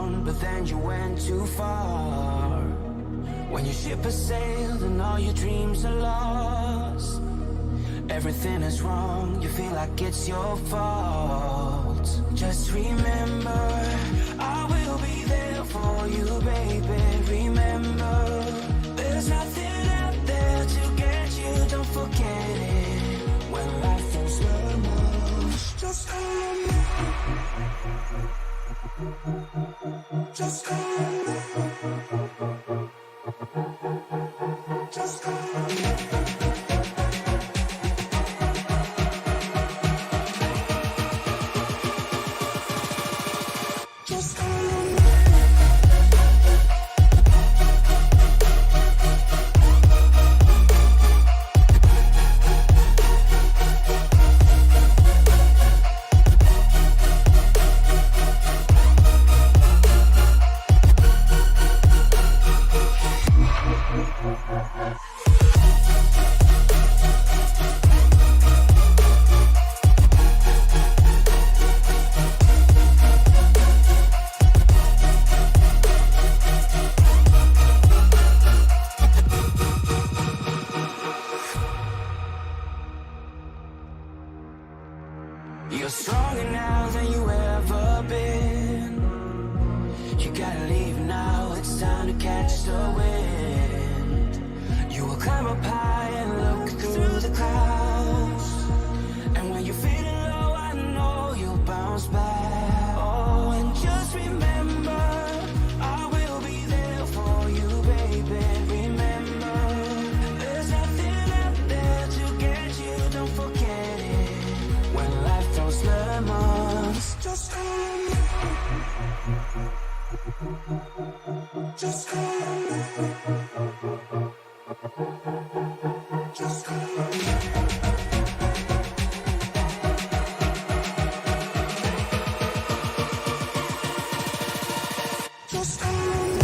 on, but then you went too far. When your ship has sailed and all your dreams are lost, everything is wrong, you feel like it's your fault. Just remember, I will be there for you, baby. Remember, there's nothing out there to get you, don't forget it. When life throws lemons, just call on me. Just call on me. Just call on me. You're stronger now than you ever been. You gotta leave now, it's time to catch the wind. You will climb up high and look through the clouds, and when you're feeling low, I know you'll bounce back. Oh, and just remember, I will be there for you, baby. Remember, there's nothing out there to get you, don't forget it. When life throws lemons, just call on me. Just call on me. Just call on me. Just call on me.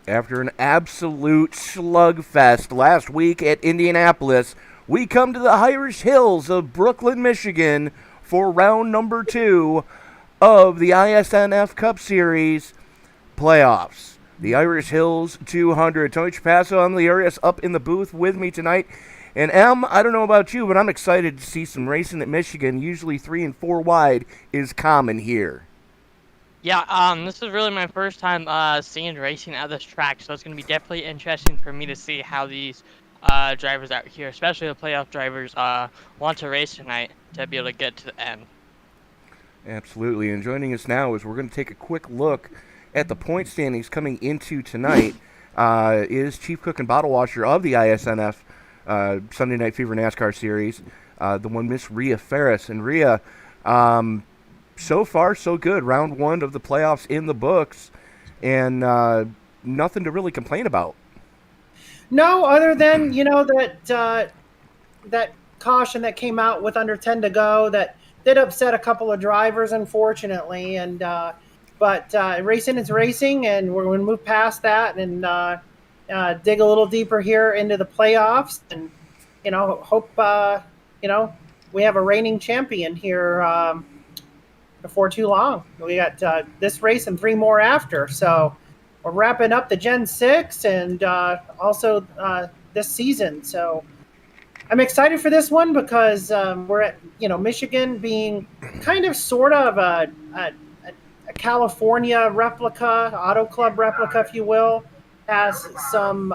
After an absolute slugfest last week at Indianapolis, we come to the Irish Hills of Brooklyn, Michigan for round number 2 of the iSNF Cup Series playoffs. The Irish Hills 200. Tony Trapasso, I'm the Arias up in the booth with me tonight. And Em, I don't know about you, but I'm excited to see some racing at Michigan. Usually 3 and 4 wide is common here. Yeah, this is really my first time seeing racing at this track, so it's going to be definitely interesting for me to see how these drivers out here, especially the playoff drivers, want to race tonight to be able to get to the end. Absolutely. And joining us now is we're going to take a quick look at the point standings coming into tonight. Is Chief Cook and Bottle Washer of the iSNF Sunday Night Fever NASCAR Series, the one Miss Rhea Ferris. And Rhea, so far so good. Round 1 of the playoffs in the books, and nothing to really complain about. No, other than that caution that came out with under 10 to go that did upset a couple of drivers, unfortunately. And but racing is racing, and we're going to move past that and dig a little deeper here into the playoffs, and hope we have a reigning champion here before too long. We got this race and 3 more after, so we're wrapping up the Gen 6 and also this season. So I'm excited for this one because we're at Michigan being kind of sort of a California replica, auto club replica, if you will, has some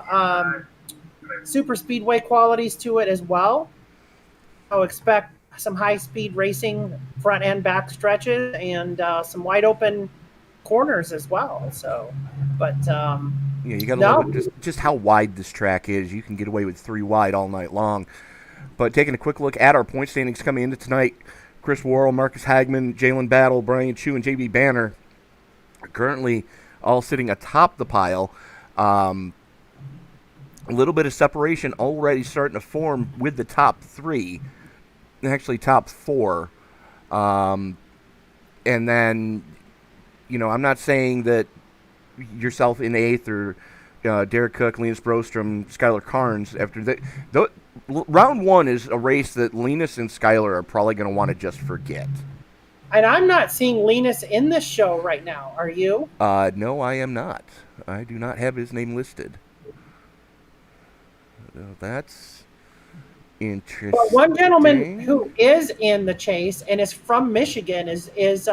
super speedway qualities to it as well. So expect some high-speed racing front and back stretches and some wide open corners as well. So, but yeah, you got to love it, just how wide this track is. You can get away with 3 wide all night long. But taking a quick look at our point standings coming into tonight, Chris Worrell, Marcus Hagman, Jalen Battle, Brian Chu, and JB Banner are currently all sitting atop the pile. A little bit of separation already starting to form with the top 3. Actually top 4, and then I'm not saying that yourself in 8th or Derek Cook, Linus Brostrom, Skylar Carnes after that. Round 1 is a race that Linus and Skylar are probably going to want to just forget. And I'm not seeing Linus in this show right now. Are you? No, I am not. I do not have his name listed. That's interesting. Well, one gentleman who is in the chase and is from Michigan is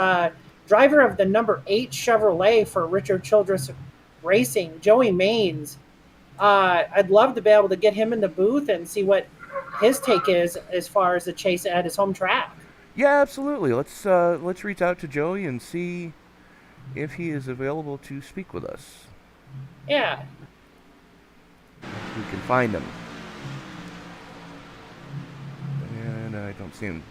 driver of the number 8 Chevrolet for Richard Childress Racing, Joey Maines. I'd love to be able to get him in the booth and see what his take is as far as the chase at his home track. Yeah, absolutely. Let's reach out to Joey and see if he is available to speak with us. Yeah. We can find him. And I don't see him.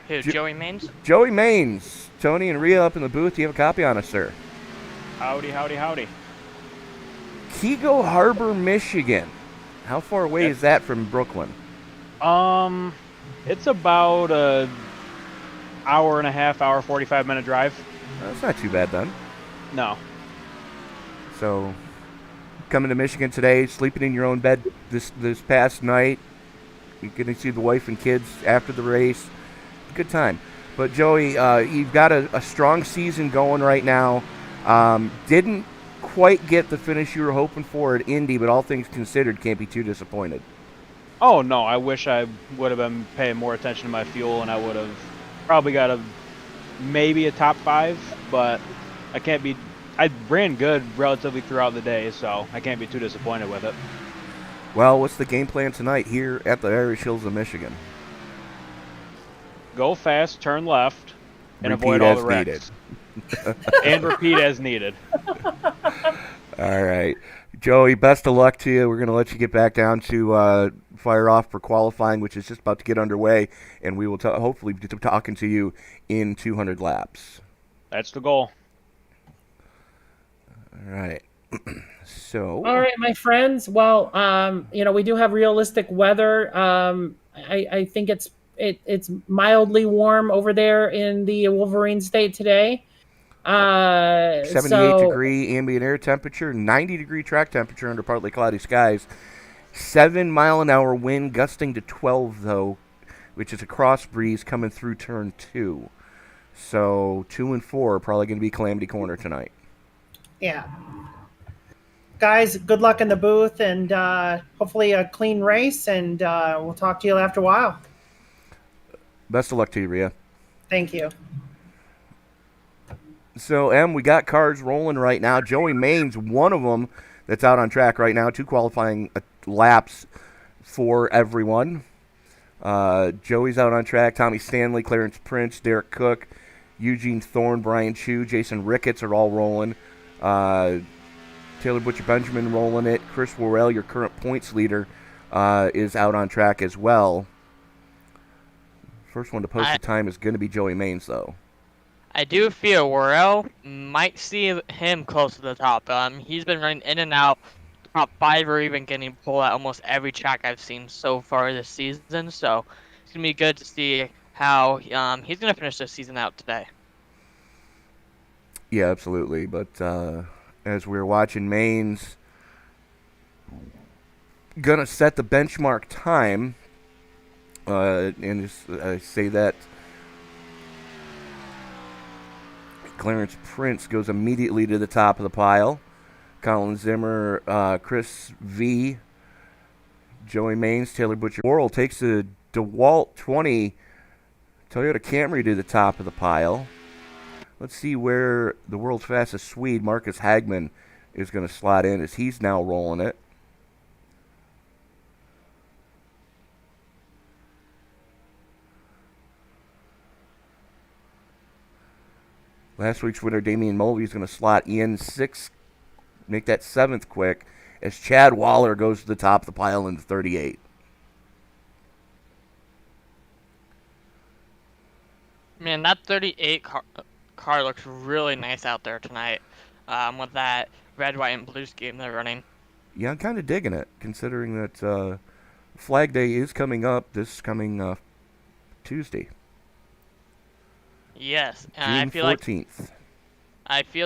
Who, Joey Maines? Joey Maines. Tony and Rhea up in the booth. Do you have a copy on us, sir? Howdy, howdy, howdy. Kego Harbor, Michigan. How far away is that from Brooklyn? It's about a hour and a half, 45-minute drive. That's not too bad then. No. So, coming to Michigan today, sleeping in your own bed this past night. You're getting to see the wife and kids after the race. Good time. But Joey, you've got a strong season going right now. Didn't quite get the finish you were hoping for at Indy, but all things considered, can't be too disappointed. Oh, no. I wish I would have been paying more attention to my fuel, and I would have probably got maybe a top 5, but I ran good relatively throughout the day, so I can't be too disappointed with it. Well, what's the game plan tonight here at the Irish Hills of Michigan? Go fast, turn left, and avoid all the wrecks. And repeat as needed. All right. Joey, best of luck to you. We're going to let you get back down to fire off for qualifying, which is just about to get underway, and we will hopefully be talking to you in 200 laps. That's the goal. All right. So. All right, my friends. Well, we do have realistic weather. I think it's mildly warm over there in the Wolverine State today. 78 So degree ambient air temperature, 90 degree track temperature under partly cloudy skies. 7-mile-an-hour wind gusting to 12, though, which is a cross breeze coming through turn 2. So 2 and 4 are probably going to be Calamity Corner tonight. yeah, guys, good luck in the booth, and hopefully a clean race. And we'll talk to you after a while. Best of luck to you, Rhea. Thank you. So, Em, we got cars rolling right now. Joey Main's one of them that's out on track right now. 2 qualifying laps for everyone. Joey's out on track. Tommy Stanley, Clarence Prince, Derek Cook, Eugene Thorne, Brian Chu, Jason Ricketts are all rolling. Taylor Butcher Benjamin rolling it. Chris Worrell, your current points leader, is out on track as well. First one to post the time is going to be Joey Mains, though. I do feel Worrell might see him close to the top. He's been running in and out, top 5 or even getting pulled at almost every track I've seen so far this season. So it's going to be good to see how he's going to finish this season out today. Yeah, absolutely. But as we're watching, Mains going to set the benchmark time. And I say that Clarence Prince goes immediately to the top of the pile. Colin Zimmer, Chris V, Joey Mains, Taylor Butcher. Worrell takes the DeWalt 20 Toyota Camry to the top of the pile. Let's see where the world's fastest Swede, Marcus Hagman, is going to slot in as he's now rolling it. Last week's winner, Damian Mulvey, is going to slot in 6th, make that 7th quick, as Chad Waller goes to the top of the pile in the 38. Man, that 38 car looks really nice out there tonight with that red, white, and blue scheme they're running. Yeah, I'm kind of digging it, considering that Flag Day is coming up this coming Tuesday. Yes, and June I feel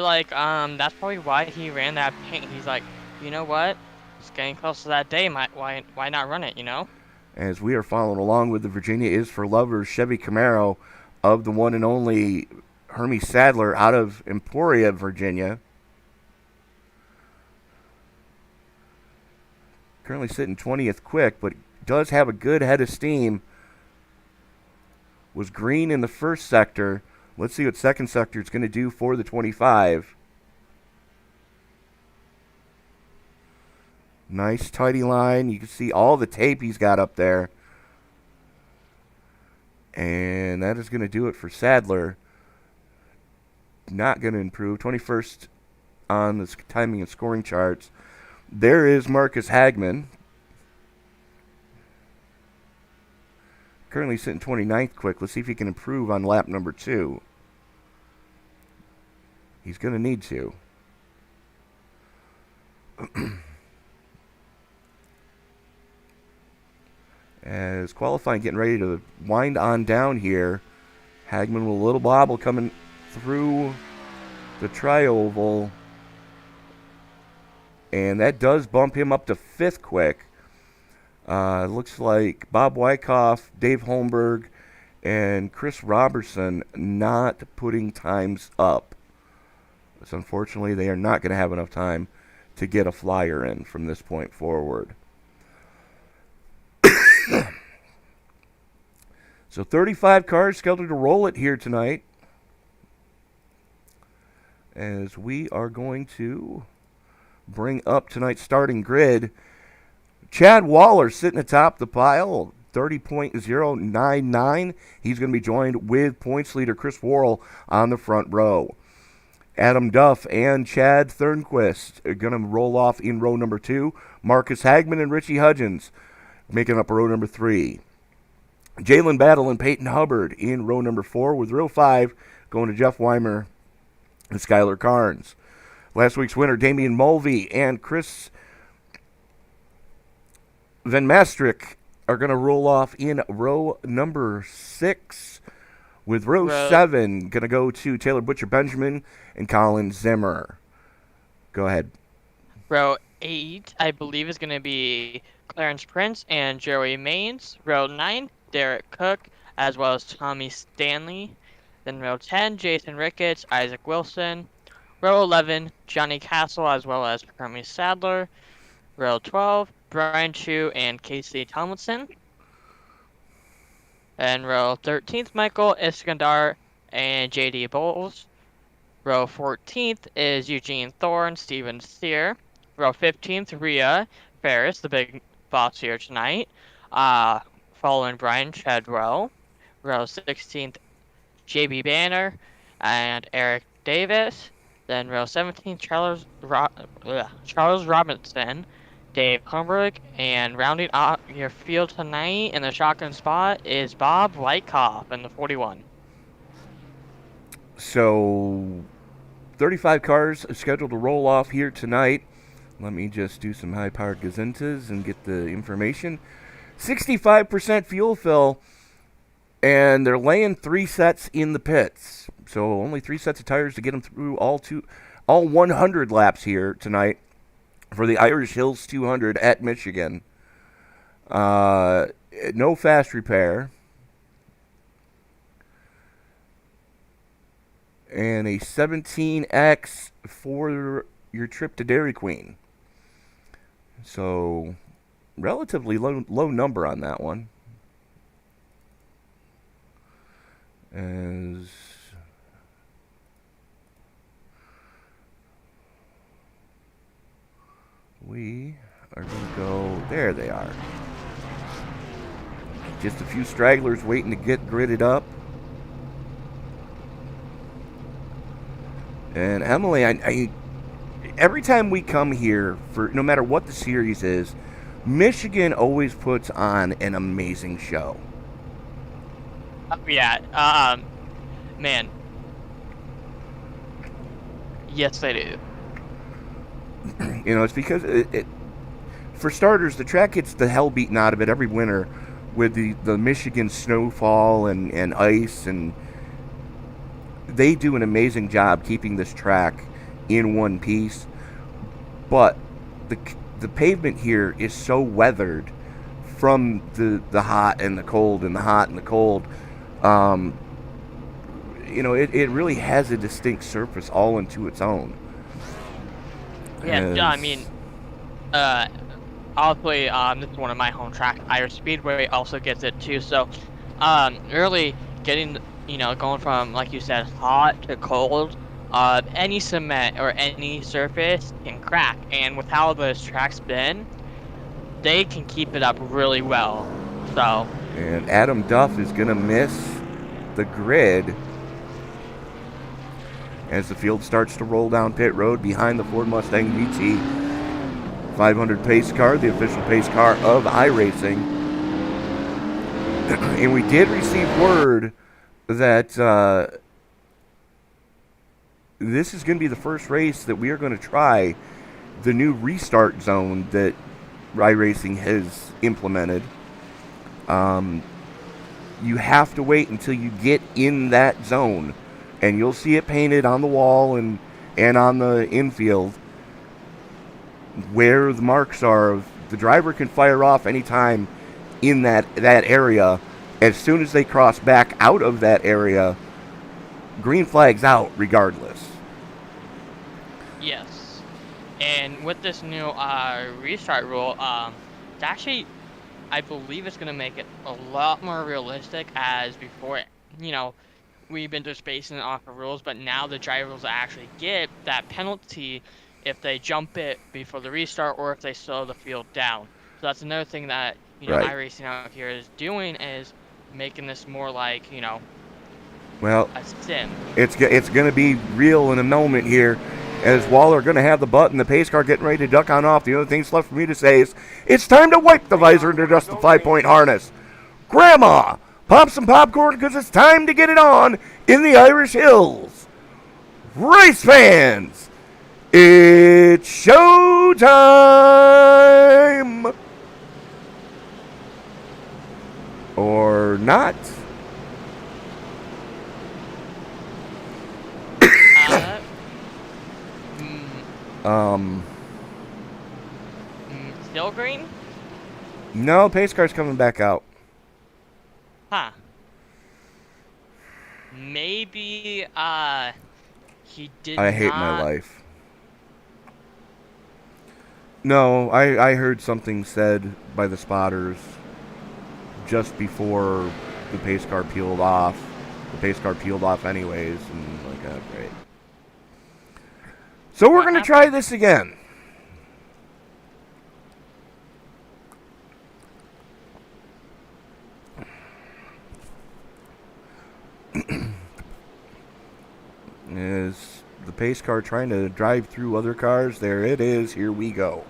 14th. That's probably why he ran that paint. He's like, you know what? It's getting close to that day. Why not run it, you know? As we are following along with the Virginia is for Lovers Chevy Camaro of the one and only Hermie Sadler out of Emporia, Virginia. Currently sitting 20th quick, but does have a good head of steam. Was green in the first sector. Let's see what second sector is going to do for the 25. Nice tidy line. You can see all the tape he's got up there. And that is going to do it for Sadler. Not going to improve. 21st on the timing and scoring charts. There is Marcus Hagman. Currently sitting 29th quick. Let's see if he can improve on lap number 2. He's going to need to. As qualifying getting ready to wind on down here. Hagman with a little bobble coming through the tri-oval. And that does bump him up to 5th quick. Looks like Bob Wyckoff, Dave Holmberg, and Chris Robertson not putting times up. So unfortunately, they are not going to have enough time to get a flyer in from this point forward. So 35 cars scheduled to roll it here tonight. As we are going to bring up tonight's starting grid. Chad Waller sitting atop the pile, 30.099. He's going to be joined with points leader Chris Worrell on the front row. Adam Duff and Chad Thornquist are going to roll off in row number 2. Marcus Hagman and Richie Hudgens making up row number 3. Jalen Battle and Peyton Hubbard in row number 4, with row 5 going to Jeff Weimer and Skylar Carnes. Last week's winner, Damian Mulvey and Chris Van Maastricht are going to roll off in row number 6, With row 7 going to go to Taylor Butcher Benjamin and Colin Zimmer. Go ahead. Row 8, I believe, is going to be Clarence Prince and Joey Maines. Row 9, Derek Cook, as well as Tommy Stanley. Then row 10, Jason Ricketts, Isaac Wilson. Row 11, Johnny Castle, as well as Kermit Sadler. Row 12, Brian Chu and Casey Tomlinson. And row 13th, Michael Iskandar and JD Bowles. Row 14th is Eugene Thorne, Steven Steer. Row 15th, Rhea Ferris, the big boss here tonight, following Brian Chedrow. Row 16th, JB Banner and Eric Davis. Then row 17th, Charles Robinson, Dave Humberg, and rounding out your field tonight in the shotgun spot is Bob Wyckoff in the 41. So 35 cars scheduled to roll off here tonight. Let me just do some high-powered gazintas and get the information. 65% fuel fill, and they're laying 3 sets in the pits. So only 3 sets of tires to get them through all 100 laps here tonight for the Irish Hills 200 at Michigan. No fast repair. And a 17X for your trip to Dairy Queen. So, relatively low number on that one. As we are going to go, there they are. Just a few stragglers waiting to get gridded up. And Emily, I every time we come here, for no matter what the series is, Michigan always puts on an amazing show. Yeah, man. Yes, they do. You know, it's because for starters, the track gets the hell beaten out of it every winter with the Michigan snowfall and ice, and they do an amazing job keeping this track in one piece. But the pavement here is so weathered from the hot and the cold and the hot and the cold. You know, it really has a distinct surface all into its own. Yeah, I mean, obviously, this is one of my home tracks. Irish Speedway also gets it too. So, really getting, going from, like you said, hot to cold, any cement or any surface can crack. And with how this track's been, they can keep it up really well. So. And Adam Duff is going to miss the grid as the field starts to roll down pit road behind the Ford Mustang GT 500 pace car, the official pace car of iRacing. And we did receive word that this is going to be the first race that we are going to try the new restart zone that iRacing has implemented. You have to wait until you get in that zone, and you'll see it painted on the wall and on the infield where the marks are. The driver can fire off anytime in that area. As soon as they cross back out of that area, green flag's out regardless. Yes. And with this new restart rule, it's actually, I believe it's going to make it a lot more realistic, as before, we've been just basing it off of rules, but now the drivers actually get that penalty if they jump it before the restart or if they slow the field down. So that's another thing that, Right. iRacing out here is doing, is making this more like, Well, a sim. it's going to be real in a moment here, as Waller going to have the button, the pace car getting ready to duck on off. The only thing that's left for me to say is it's time to wipe the visor and adjust the 5-point harness. Grandma, pop some popcorn because it's time to get it on in the Irish Hills. Race fans, it's showtime! Or not. Still green? No, pace car's coming back out. Huh. Maybe, he did I hate my life. No, I heard something said by the spotters just before the pace car peeled off. The pace car peeled off anyways, and like, oh, great. So we're going to try this again. Is the pace car trying to drive through other cars? There it is. Here we go.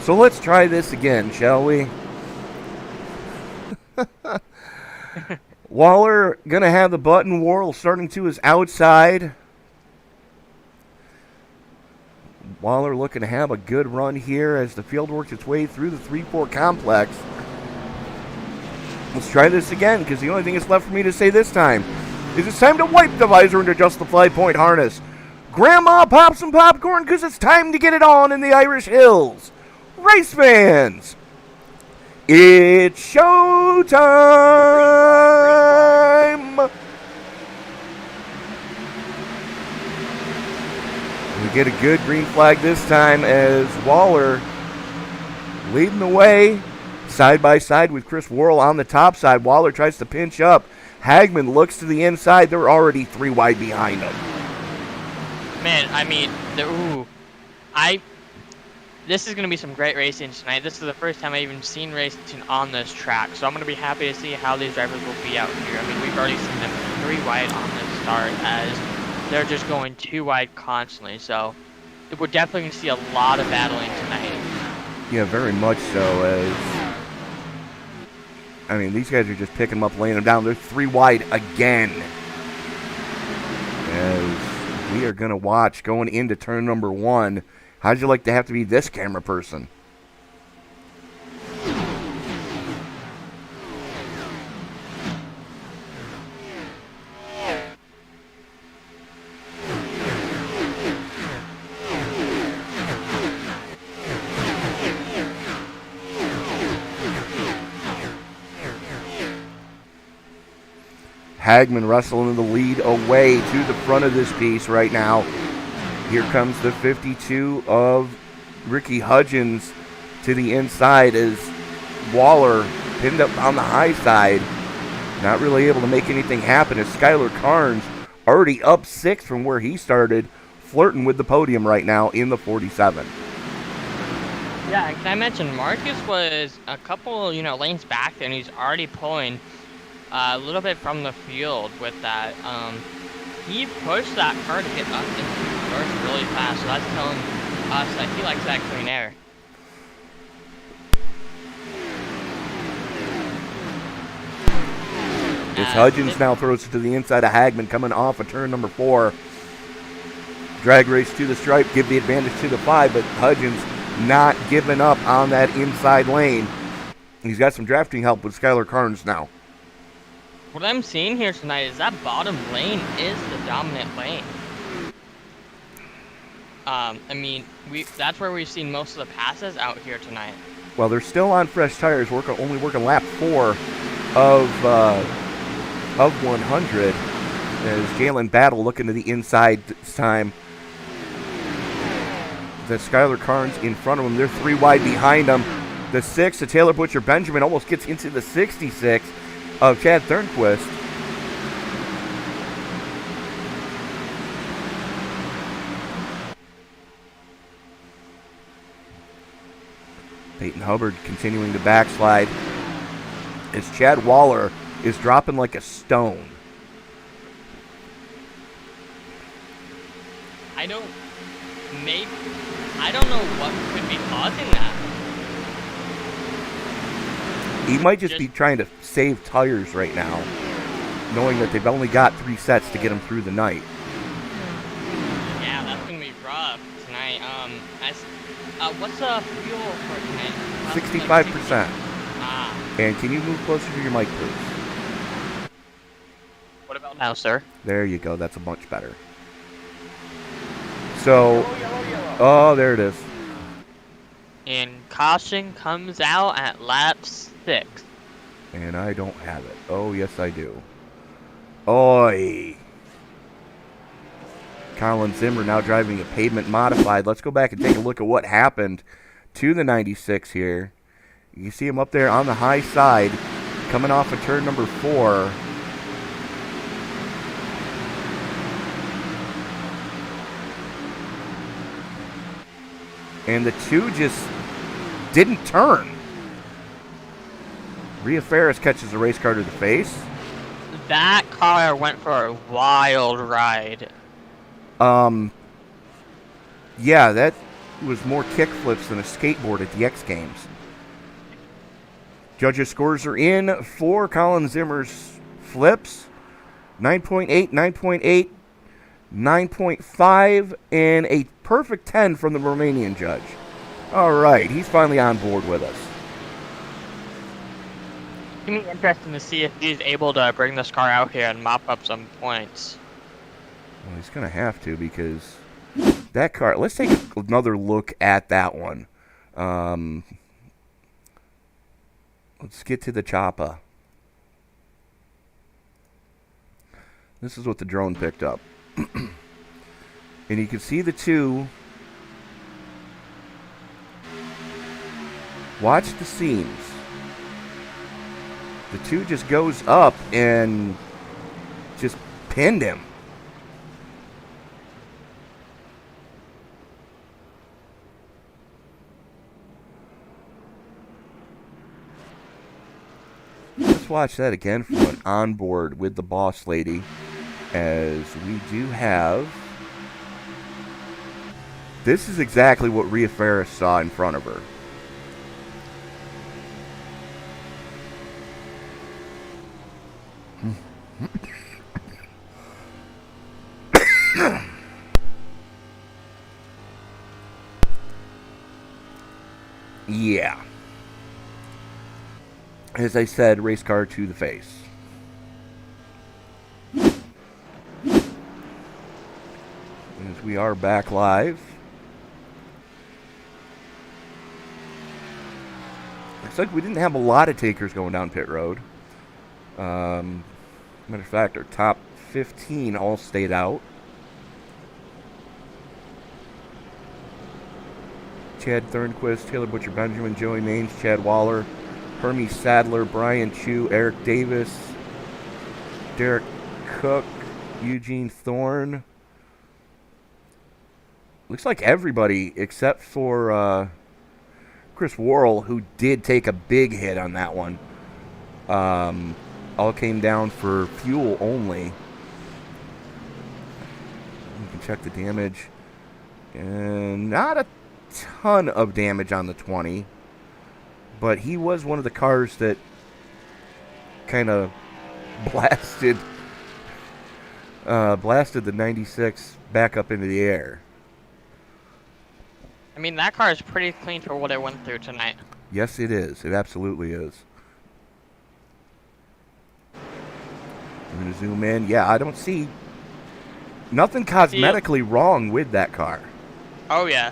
So let's try this again, shall we? Waller gonna have the button. Worrell starting to his outside. Waller looking to have a good run here as the field works its way through the 3-4 complex. Let's try this again, because the only thing that's left for me to say this time is it's time to wipe the visor and adjust the fly point harness. Grandma, pop some popcorn, because it's time to get it on in the Irish Hills. Race fans, it's showtime! We get a good green flag this time as Waller leading the way side by side with Chris Worrell on the top side. Waller tries to pinch up. Hagman looks to the inside. They're already 3 wide behind him. Man, I mean, this is going to be some great racing tonight. This is the first time I've even seen racing on this track, so I'm going to be happy to see how these drivers will be out here. I mean, we've already seen them 3 wide on this start as they're just going 2 wide constantly, so we're definitely going to see a lot of battling tonight. Yeah, very much so. As I mean, these guys are just picking them up, laying them down. They're 3 wide again. As we are going to watch going into turn number 1. How'd you like to have to be this camera person? Hagman wrestling the lead away to the front of this piece right now. Here comes the 52 of Ricky Hudgens to the inside as Waller pinned up on the high side. Not really able to make anything happen as Skylar Carnes already up 6 from where he started, flirting with the podium right now in the 47. Yeah, can I mention Marcus was a couple, lanes back there, and he's already pulling a little bit from the field with that. He pushed that car to get up into first really fast, so that's telling us that he likes that clean air. As Hudgens now throws it to the inside of Hagman coming off of turn number 4. Drag race to the stripe, give the advantage to the 5, but Hudgens not giving up on that inside lane. He's got some drafting help with Skylar Carnes now. What I'm seeing here tonight is that bottom lane is the dominant lane. I mean, that's where we've seen most of the passes out here tonight. Well, they're still on fresh tires, only working lap 4 of 100. As Jalen Battle looking to the inside this time. The Skylar Carnes in front of him. They're 3 wide behind him. The 6, the Taylor Butcher Benjamin, almost gets into the 66 of Chad Thornquist. Peyton Hubbard continuing to backslide as Chad Waller is dropping like a stone. I don't know what could be causing that. He might just be trying to save tires right now, knowing that they've only got 3 sets to get them through the night. Yeah, that's going to be rough tonight. What's the fuel for tonight? 65%. And can you move closer to your mic, please? What about now, sir? There you go. That's a much better. So, oh, there it is. And caution comes out at lap 6. And I don't have it. Oh, yes, I do. Oi. Colin Zimmer now driving a pavement modified. Let's go back and take a look at what happened to the 96 here. You see him up there on the high side, coming off of turn number 4. And the 2 just didn't turn. Rhea Ferris catches a race car to the face. That car went for a wild ride. Yeah, that was more kickflips than a skateboard at the X Games. Judges' scores are in for Colin Zimmer's flips. 9.8, 9.8, 9.5, and a perfect 10 from the Romanian judge. All right, he's finally on board with us. It's going to be interesting to see if he's able to bring this car out here and mop up some points. Well, he's going to have to, because that car... Let's take another look at that one. Let's get to the choppa. This is what the drone picked up. And you can see the 2. Watch the seams. The 2 just goes up and just pinned him. Let's watch that again from an onboard with the boss lady, as we do have... This is exactly what Rhea Ferris saw in front of her. Yeah. As I said, race car to the face. As we are back live. Looks like we didn't have a lot of takers going down pit road. Matter of fact, our top 15 all stayed out. Chad Thornquist, Taylor Butcher Benjamin, Joey Maines, Chad Waller, Hermes Sadler, Brian Chu, Eric Davis, Derek Cook, Eugene Thorne. Looks like everybody except for Chris Worrell, who did take a big hit on that one. All came down for fuel only. You can check the damage. And not a ton of damage on the 20. But he was one of the cars that kind of blasted the 96 back up into the air. I mean, that car is pretty clean for what it went through tonight. Yes, it is. It absolutely is. I'm going to zoom in. Yeah, I don't see nothing cosmetically wrong with that car. Oh, yeah.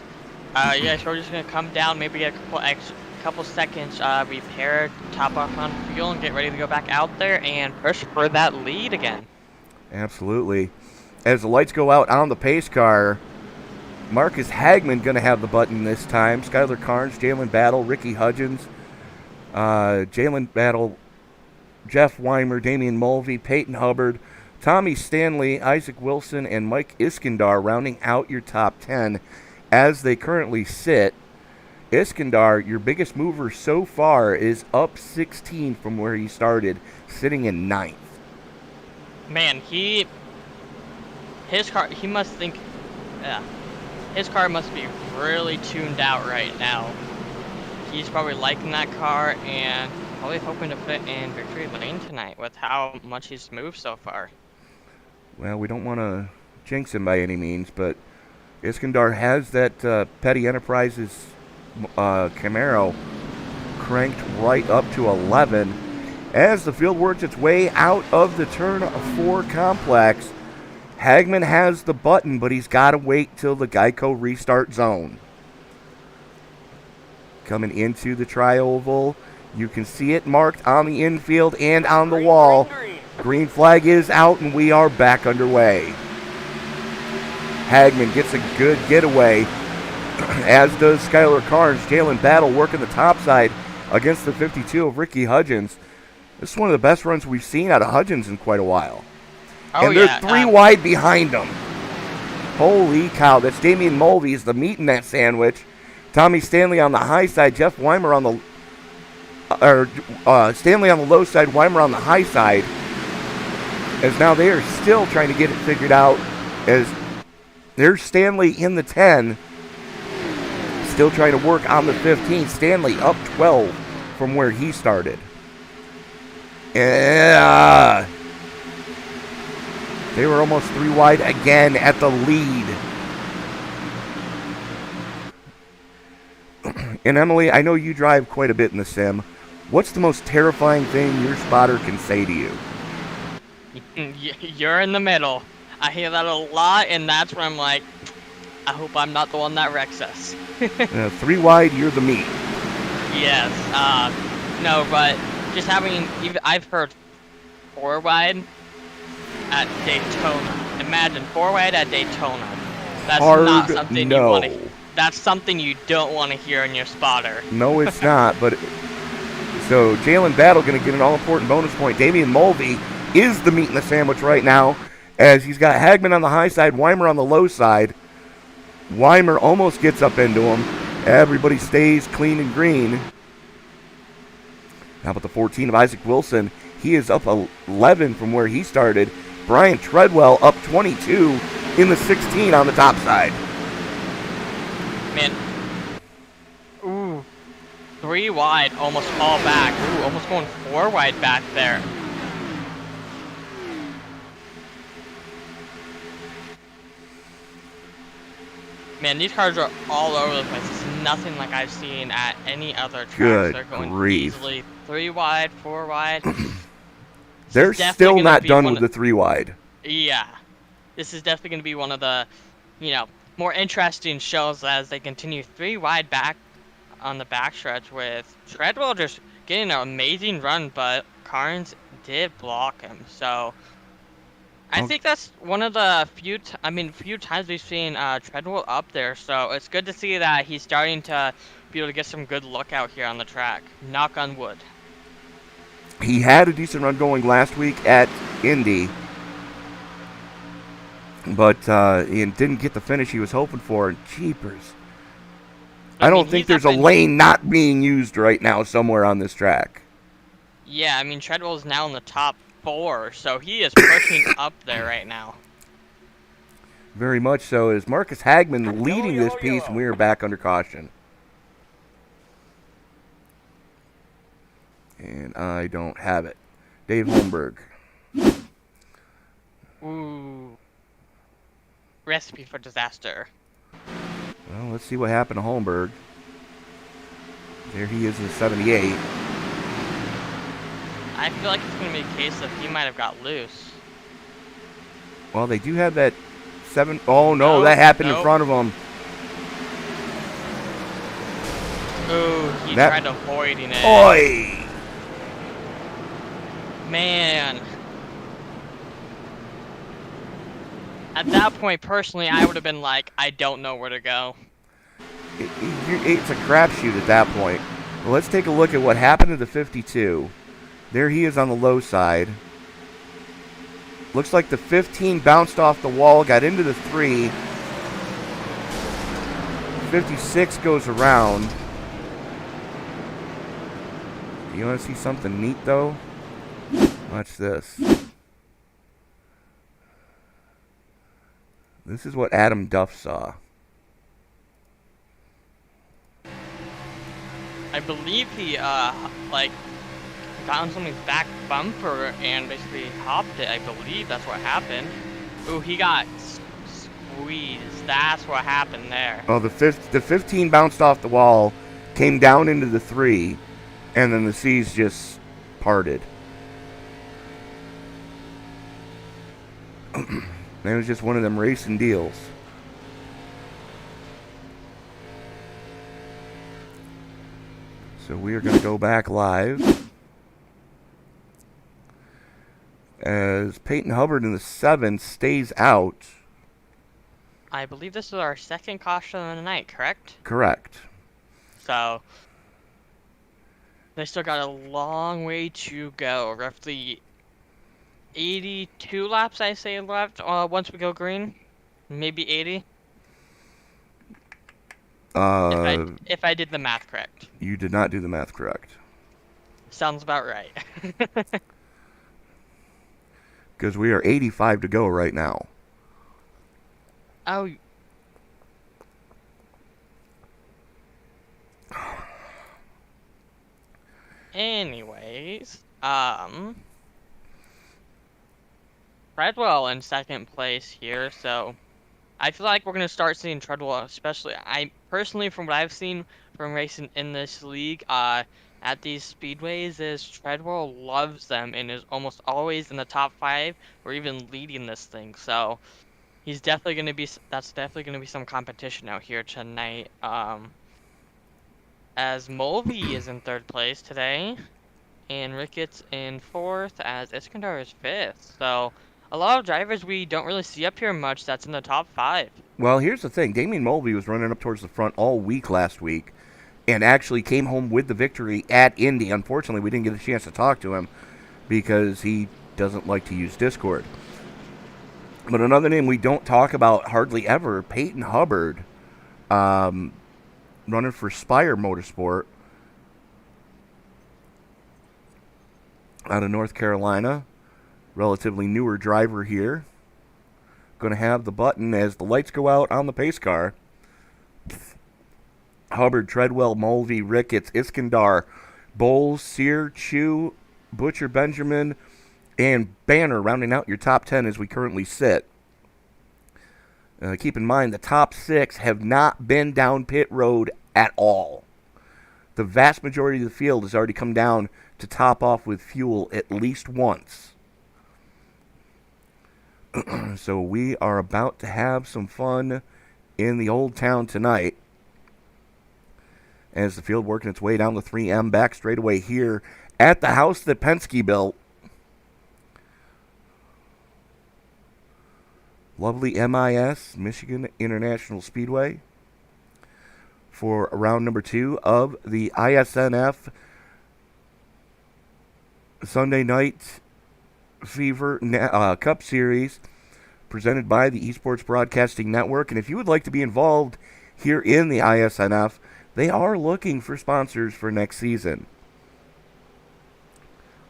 Yeah, so we're just going to come down, maybe get a couple seconds, repair, top off on fuel, and get ready to go back out there and push for that lead again. Absolutely. As the lights go out on the pace car, Marcus Hagman going to have the button this time. Skylar Carnes, Jalen Battle, Ricky Hudgens, Jalen Battle, Jeff Weimer, Damian Mulvey, Peyton Hubbard, Tommy Stanley, Isaac Wilson, and Mike Iskandar rounding out your top 10 as they currently sit. Iskandar, your biggest mover so far, is up 16 from where he started, sitting in 9th. Man, his car, he must think, his car must be really tuned out right now. He's probably liking that car and probably hoping to put in victory lane tonight with how much he's moved so far. Well, we don't want to jinx him by any means, but Iskandar has that Petty Enterprises Camaro cranked right up to 11 as the field works its way out of the turn 4 complex. Hagman has the button, but he's got to wait till the Geico restart zone. Coming into the tri-oval, you can see it marked on the infield and on the wall. Green flag is out, and we are back underway. Hagman gets a good getaway, as does Skylar Carnes. Jalen Battle working the top side against the 52 of Ricky Hudgens. This is one of the best runs we've seen out of Hudgens in quite a while. Oh, and they're 3 wide behind him. Holy cow, that's Damian Mulvey is the meat in that sandwich. Tommy Stanley on the high side, Jeff Weimer on the Stanley on the low side, Weimer on the high side. As now they are still trying to get it figured out. As there's Stanley in the 10, still trying to work on the 15. Stanley up 12 from where he started. Yeah. They were almost 3 wide again at the lead. And Emily, I know you drive quite a bit in the sim. What's the most terrifying thing your spotter can say to you? You're in the middle. I hear that a lot, and that's where I'm like, I hope I'm not the one that wrecks us. 3 wide, you're the meat. Yes. No, but just having, I've heard 4 wide at Daytona. Imagine 4 wide at Daytona. That's not something you want to. That's something you don't want to hear in your spotter. No, it's not. But so Jalen Battle going to get an all-important bonus point. Damian Mulvey is the meat in the sandwich right now, as he's got Hagman on the high side, Weimer on the low side. Weimer almost gets up into him. Everybody stays clean and green. How about the 14 of Isaac Wilson? He is up 11 from where he started. Brian Treadwell up 22 in the 16 on the top side. Man. Ooh. 3 wide, almost all back. Ooh, almost going 4 wide back there. Man, these cars are all over the place. It's nothing like I've seen at any other tracks. Good They're going grief. easily 3 wide, 4 wide. They're still not done with the 3 wide. Yeah. This is definitely going to be one of the, more interesting shows as they continue 3 wide back on the backstretch with Treadwell just getting an amazing run, but Carnes did block him. So I think that's one of the few times we've seen Treadwell up there. So it's good to see that he's starting to be able to get some good look out here on the track. Knock on wood. He had a decent run going last week at Indy, but he didn't get the finish he was hoping for. Jeepers. I don't think there's a lane not being used right now somewhere on this track. Yeah, Treadwell's now in the top 4, so he is pushing up there right now. Very much so. Is Marcus Hagman leading this piece, and we are back under caution. And I don't have it. Dave Holmberg. Ooh. Recipe for disaster. Well, let's see what happened to Holmberg. There he is in 78. I feel like it's going to be a case that he might have got loose. Well, they do have that 7. Oh, no, that happened in front of him. Ooh, he tried avoiding it. Oi! Man. At that point, personally, I would have been like, I don't know where to go. It's a crapshoot at that point. Well, let's take a look at what happened to the 52. There he is on the low side. Looks like the 15 bounced off the wall, got into the 3. 56 goes around. You want to see something neat, though? Watch this. This is what Adam Duff saw. I believe he, got on somebody's back bumper and basically hopped it. I believe that's what happened. Ooh, he got squeezed. That's what happened there. Oh, the 15 bounced off the wall, came down into the 3. and then the seas just parted. It was just one of them racing deals. So we are going to go back live as Peyton Hubbard in the 7 stays out. I believe this is our second caution of the night, correct? Correct. So they still got a long way to go. Roughly 82 laps, I say, left once we go green. Maybe 80. If I did the math correct. You did not do the math correct. Sounds about right. Because we are 85 to go right now. Oh. Anyways, Treadwell in second place here, so I feel like we're gonna start seeing Treadwell, especially I personally, from what I've seen from racing in this league, at these speedways, is Treadwell loves them and is almost always in the top 5 or even leading this thing. So he's definitely gonna be. That's definitely gonna be some competition out here tonight. As Mulvey is in 3rd place today, and Ricketts in 4th, as Iskandar is 5th. So a lot of drivers we don't really see up here much that's in the top 5. Well, here's the thing. Damian Mulvey was running up towards the front all week last week and actually came home with the victory at Indy. Unfortunately, we didn't get a chance to talk to him because he doesn't like to use Discord. But another name we don't talk about hardly ever, Peyton Hubbard, running for Spire Motorsport out of North Carolina. Relatively newer driver here. Going to have the button as the lights go out on the pace car. Hubbard, Treadwell, Mulvey, Ricketts, Iskandar, Bowles, Sear, Chu, Butcher, Benjamin, and Banner rounding out your top 10 as we currently sit. Keep in mind, the top 6 have not been down pit road at all. The vast majority of the field has already come down to top off with fuel at least once. So we are about to have some fun in the Old Town tonight as the field working its way down the 3M back straightaway here at the house that Penske built. Lovely MIS, Michigan International Speedway, for round number 2 of the iSNF Sunday Night Fever Cup Series presented by the Esports Broadcasting Network. And if you would like to be involved here in the iSNF, they are looking for sponsors for next season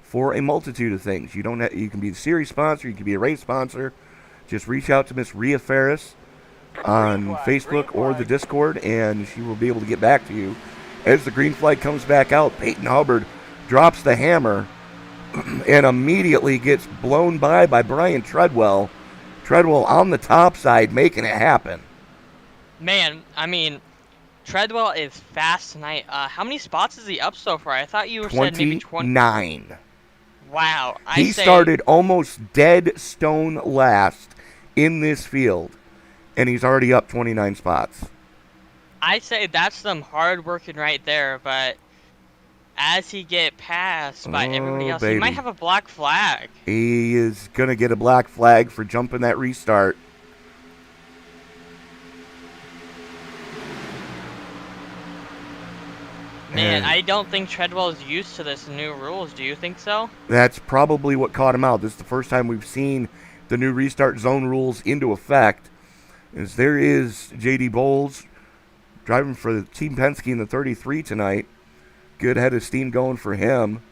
for a multitude of things. You can be the series sponsor, you can be a race sponsor. Just reach out to Miss Rhea Ferris on Facebook or the Discord, and she will be able to get back to you. As the green flag comes back out, Peyton Hubbard drops the hammer and immediately gets blown by Brian Treadwell. Treadwell on the top side, making it happen. Man, I mean, Treadwell is fast tonight. How many spots is he up so far? I thought you said maybe 29. Wow. He started almost dead stone last in this field, and he's already up 29 spots. I say that's some hard working right there, but as he get passed by everybody else, he might have a black flag. He is going to get a black flag for jumping that restart. Man, I don't think Treadwell is used to this new rules. Do you think so? That's probably what caught him out. This is the first time we've seen the new restart zone rules into effect. As there is J.D. Bowles driving for the Team Penske in the 33 tonight. Good head of steam going for him.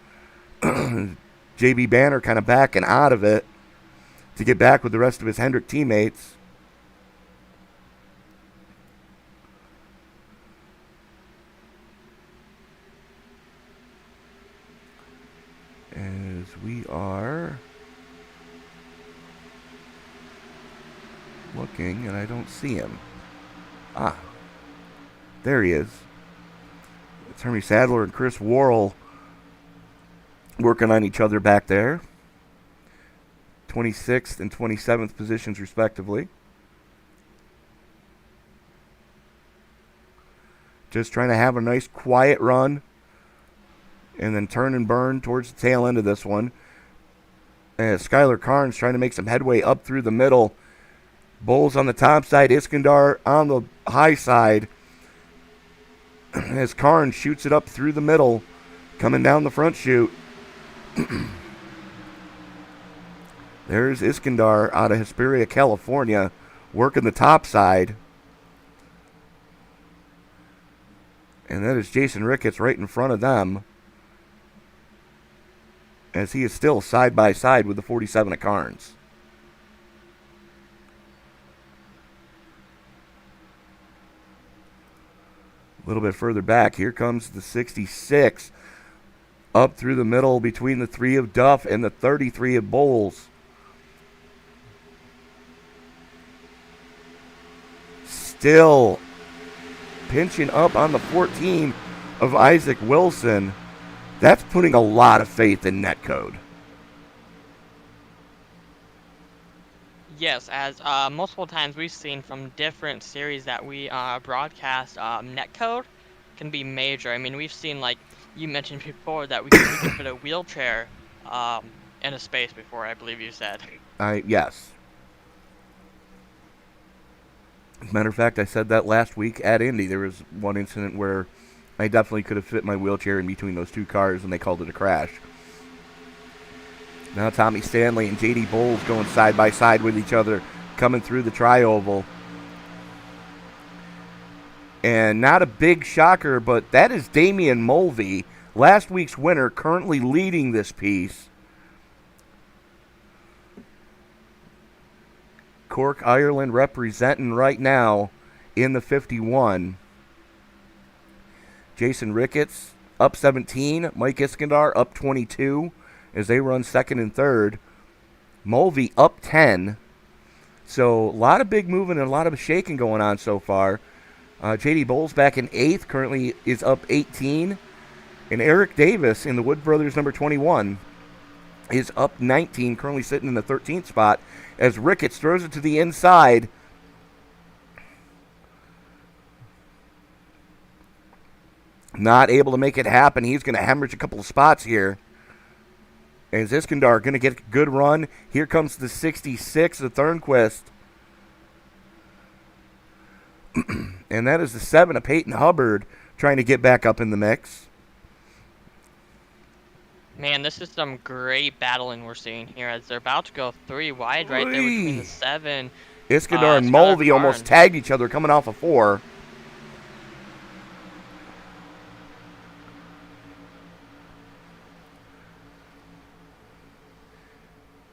J.B. Banner kind of backing out of it to get back with the rest of his Hendrick teammates. As we are looking, and I don't see him. There he is. It's Hermie Sadler and Chris Worrell working on each other back there. 26th and 27th positions, respectively. Just trying to have a nice, quiet run and then turn and burn towards the tail end of this one. And Skylar Carnes trying to make some headway up through the middle. Bowles on the top side, Iskandar on the high side. As Carnes shoots it up through the middle, coming down the front chute. There's Iskandar out of Hesperia, California, working the top side. And that is Jason Ricketts right in front of them, as he is still side by side with the 47 at Carnes. A little bit further back, here comes the 66, up through the middle between the 3 of Duff and the 33 of Bowles. Still pinching up on the 14 of Isaac Wilson. That's putting a lot of faith in netcode. Yes, as multiple times we've seen from different series that we broadcast, netcode can be major. I mean, we've seen, like you mentioned before, that we could put a wheelchair in a space before, I believe you said. Yes. As a matter of fact, I said that last week at Indy. There was one incident where I definitely could have fit my wheelchair in between those two cars, and they called it a crash. Now Tommy Stanley and J.D. Bowles going side by side with each other, coming through the tri-oval. And not a big shocker, but that is Damian Mulvey, last week's winner, currently leading this piece. Cork, Ireland representing right now in the 51. Jason Ricketts up 17. Mike Iskandar up 22 as they run second and third. Mulvey up 10. So a lot of big movement and a lot of shaking going on so far. J.D. Bowles back in 8th, currently is up 18. And Eric Davis in the Wood Brothers number 21 is up 19, currently sitting in the 13th spot, as Ricketts throws it to the inside. Not able to make it happen. He's going to hemorrhage a couple of spots here. As Iskandar going to get a good run. Here comes the 66 of Thornquist. And that is the 7 of Peyton Hubbard trying to get back up in the mix. Man, this is some great battling we're seeing here, as they're about to go 3 wide right there between the 7. Iskandar and Mulvey almost tagged each other coming off of 4.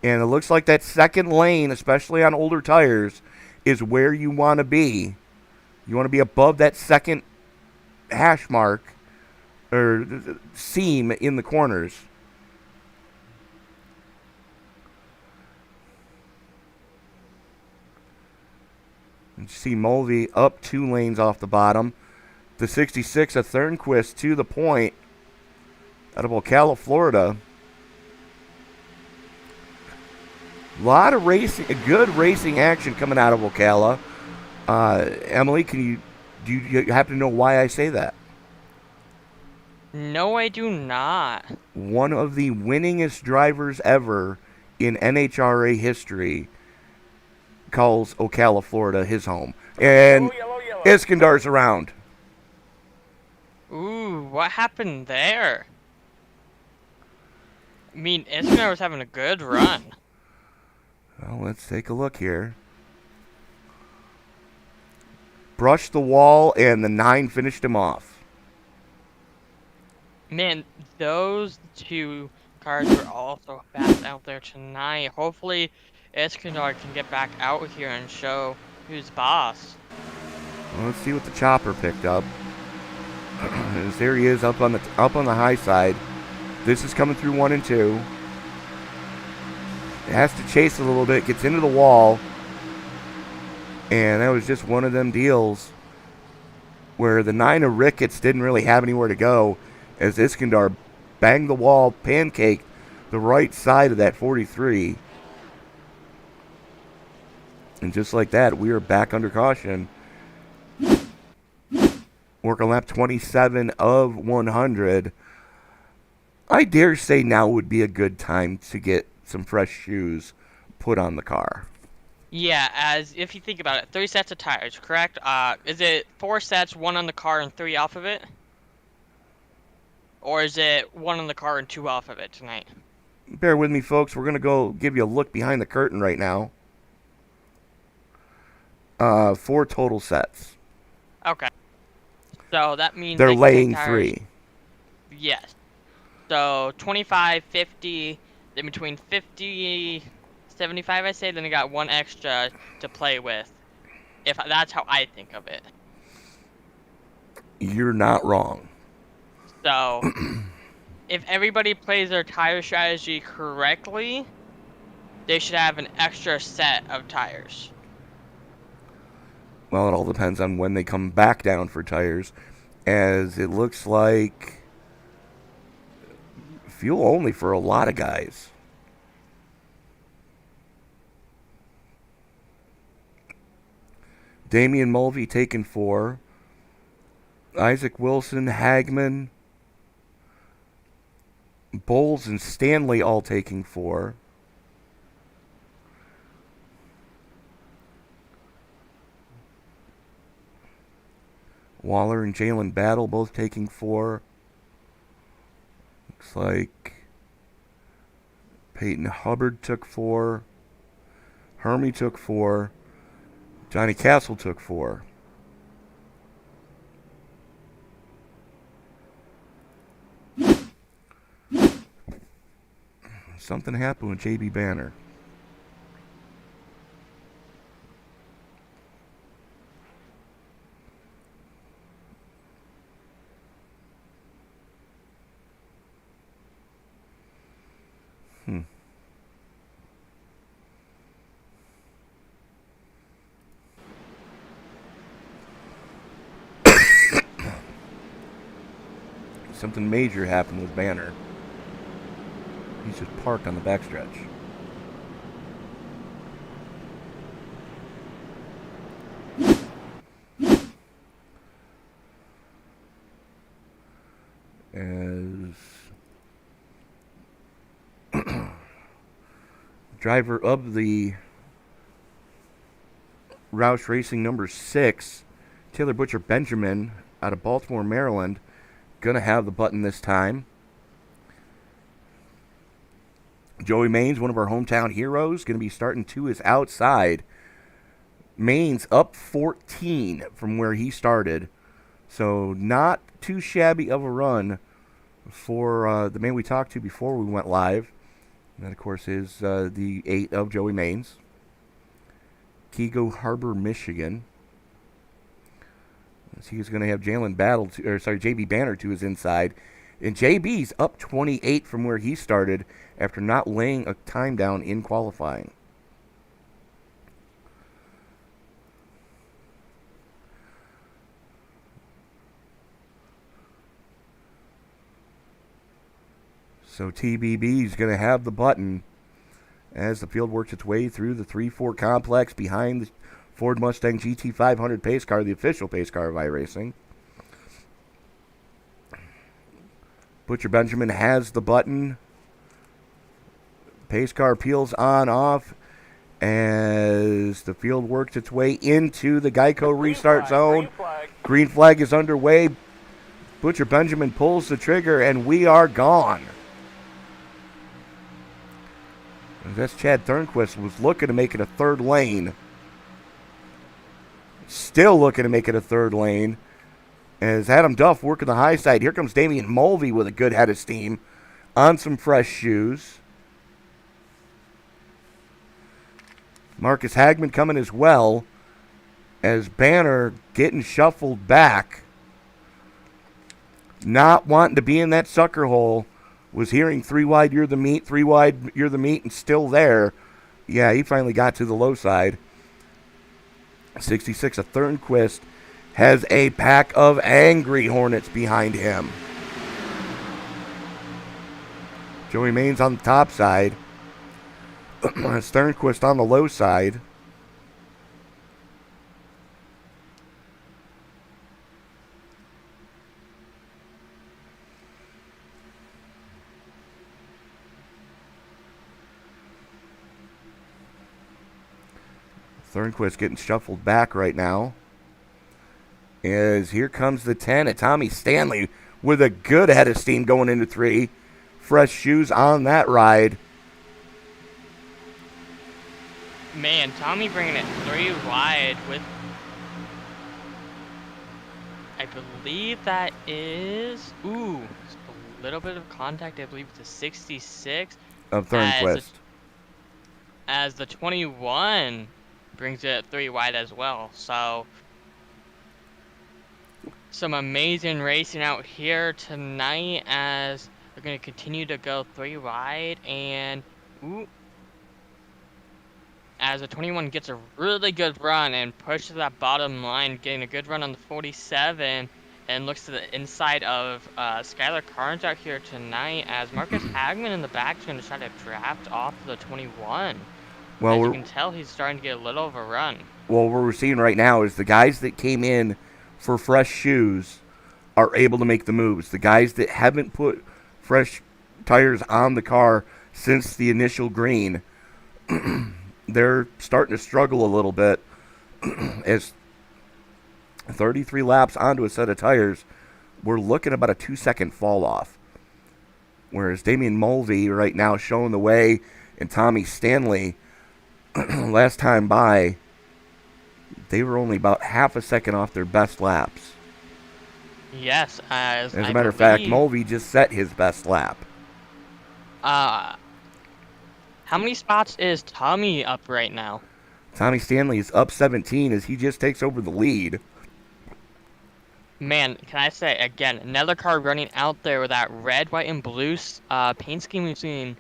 And it looks like that second lane, especially on older tires, is where you want to be. You want to be above that second hash mark or seam in the corners. And you see Mulvey up 2 lanes off the bottom. The 66 of Thornquist to the point out of Ocala, Florida. A lot of racing, good racing action coming out of Ocala. Emily, do you happen to know why I say that? No, I do not. One of the winningest drivers ever in NHRA history calls Ocala, Florida, his home. And Iskandar's around. Ooh, what happened there? I mean, Iskandar was having a good run. Well, let's take a look here. Brushed the wall, and the 9 finished him off. Man, those 2 cars were also fast out there tonight. Hopefully, Iskandar can get back out here and show who's boss. Well, let's see what the chopper picked up. There he is up on the high side. This is coming through 1 and 2. It has to chase a little bit, gets into the wall. And that was just one of them deals where the 9 of Ricketts didn't really have anywhere to go, as Iskandar banged the wall, pancaked the right side of that 43. And just like that, we are back under caution. Work on lap 27 of 100. I dare say now would be a good time to get some fresh shoes put on the car. Yeah, as if you think about it, 3 sets of tires, correct? Is it 4 sets, 1 on the car and 3 off of it? Or is it 1 on the car and 2 off of it tonight? Bear with me, folks. We're going to go give you a look behind the curtain right now. 4 total sets. Okay. So that means they're they can laying take tires. 3. Yes. So 25, 50, then between 50, 75, I say, then they got 1 extra to play with. If that's how I think of it. You're not wrong. So, if everybody plays their tire strategy correctly, they should have an extra set of tires. Well, it all depends on when they come back down for tires, as it looks like fuel only for a lot of guys. Damian Mulvey taking 4. Isaac Wilson, Hagman, Bowles, and Stanley all taking 4. Waller and Jalen Battle both taking 4. Looks like Peyton Hubbard took 4. Hermie took 4. Johnny Castle took 4. Something happened with JB Banner. Something major happened with Banner. He's just parked on the backstretch. As driver of the Roush Racing number 6, Taylor Butcher Benjamin out of Baltimore, Maryland, gonna have the button this time. Joey Maines, one of our hometown heroes, going to be starting to his outside. Maines up 14 from where he started. So not too shabby of a run for the man we talked to before we went live. And that, of course, is the 8 of Joey Maines. Keego Harbor, Michigan. He is going to have JB Banner to his inside. And JB's up 28 from where he started after not laying a time down in qualifying. So TBB is going to have the button as the field works its way through the 3-4 complex behind the Ford Mustang GT500 pace car, the official pace car of iRacing. Butcher Benjamin has the button. Pace car peels on off as the field works its way into the Geico restart zone. Green flag is underway. Butcher Benjamin pulls the trigger and we are gone. And that's Chad Thornquist was looking to make it a third lane. Still looking to make it a third lane. As Adam Duff working the high side. Here comes Damian Mulvey with a good head of steam on some fresh shoes. Marcus Hagman coming as well as Banner getting shuffled back. Not wanting to be in that sucker hole. Was hearing 3 wide, you're the meat, 3 wide, you're the meat, and still there. Yeah, he finally got to the low side. 66 of Thornquist has a pack of angry Hornets behind him. Joey Maines on the top side. Sternquist on the low side. Thornquist getting shuffled back right now. As here comes the 10 at Tommy Stanley with a good head of steam going into 3. Fresh shoes on that ride. Man, Tommy bringing it 3 wide with, I believe that is, just a little bit of contact. I believe it's a 66. Of Thornquist. As the 21 brings it 3 wide as well. So some amazing racing out here tonight as they're going to continue to go 3 wide. And as the 21 gets a really good run and pushes that bottom line, getting a good run on the 47, and looks to the inside of Skylar Carnes out here tonight as Marcus Hagman in the back is going to try to draft off the 21. Well, as you can tell, he's starting to get a little of a run. Well, what we're seeing right now is the guys that came in for fresh shoes are able to make the moves. The guys that haven't put fresh tires on the car since the initial green, they're starting to struggle a little bit. As 33 laps onto a set of tires, we're looking about a 2-second fall off. Whereas Damian Mulvey right now showing the way, and Tommy Stanley, last time by, they were only about half a second off their best laps. Yes, as a matter of fact, Mulvey just set his best lap. How many spots is Tommy up right now? Tommy Stanley is up 17 as he just takes over the lead. Man, can I say, again, another car running out there with that red, white, and blue paint scheme we've seen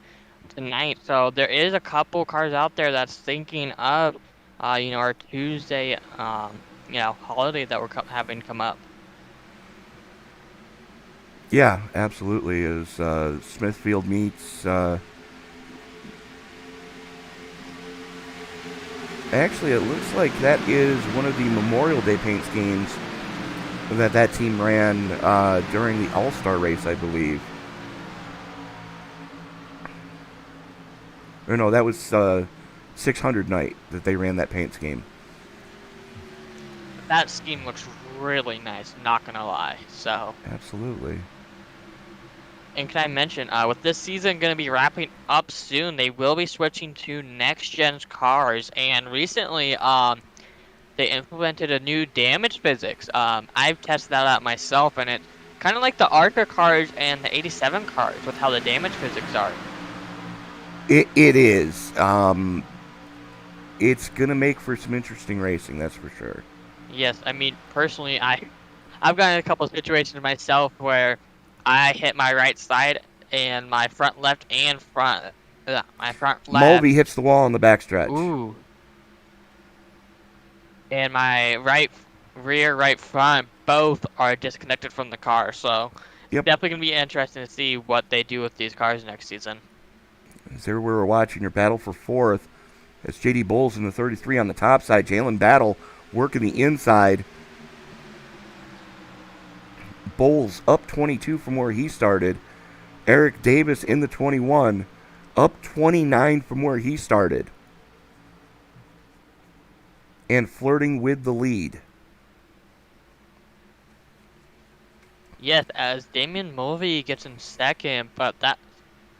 tonight. So there is a couple cars out there that's thinking of, our Tuesday, holiday that we're having come up. Yeah, absolutely. As Smithfield meets... Actually, it looks like that is one of the Memorial Day paint schemes that team ran during the All-Star race, I believe. Or no, that was 600 night that they ran that paint scheme. That scheme looks really nice, not gonna lie. So absolutely. And can I mention, with this season going to be wrapping up soon, they will be switching to next-gen cars. And recently, they implemented a new damage physics. I've tested that out myself, and it's kind of like the ARCA cars and the 87 cars with how the damage physics are. It is. It's going to make for some interesting racing, that's for sure. Yes, I mean, personally, I've gotten in a couple of situations myself where I hit my right side and my front left and my front left. Mulvey hits the wall on the backstretch. Ooh. And my right rear, right front, both are disconnected from the car. So definitely going to be interesting to see what they do with these cars next season. As there we were watching your battle for fourth. It's JD Bowles in the 33 on the top side. Jalen Battle working the inside. Bowles up 22 from where he started. Eric Davis in the 21, up 29 from where he started. And flirting with the lead. Yes, as Damian Mulvey gets in second, but that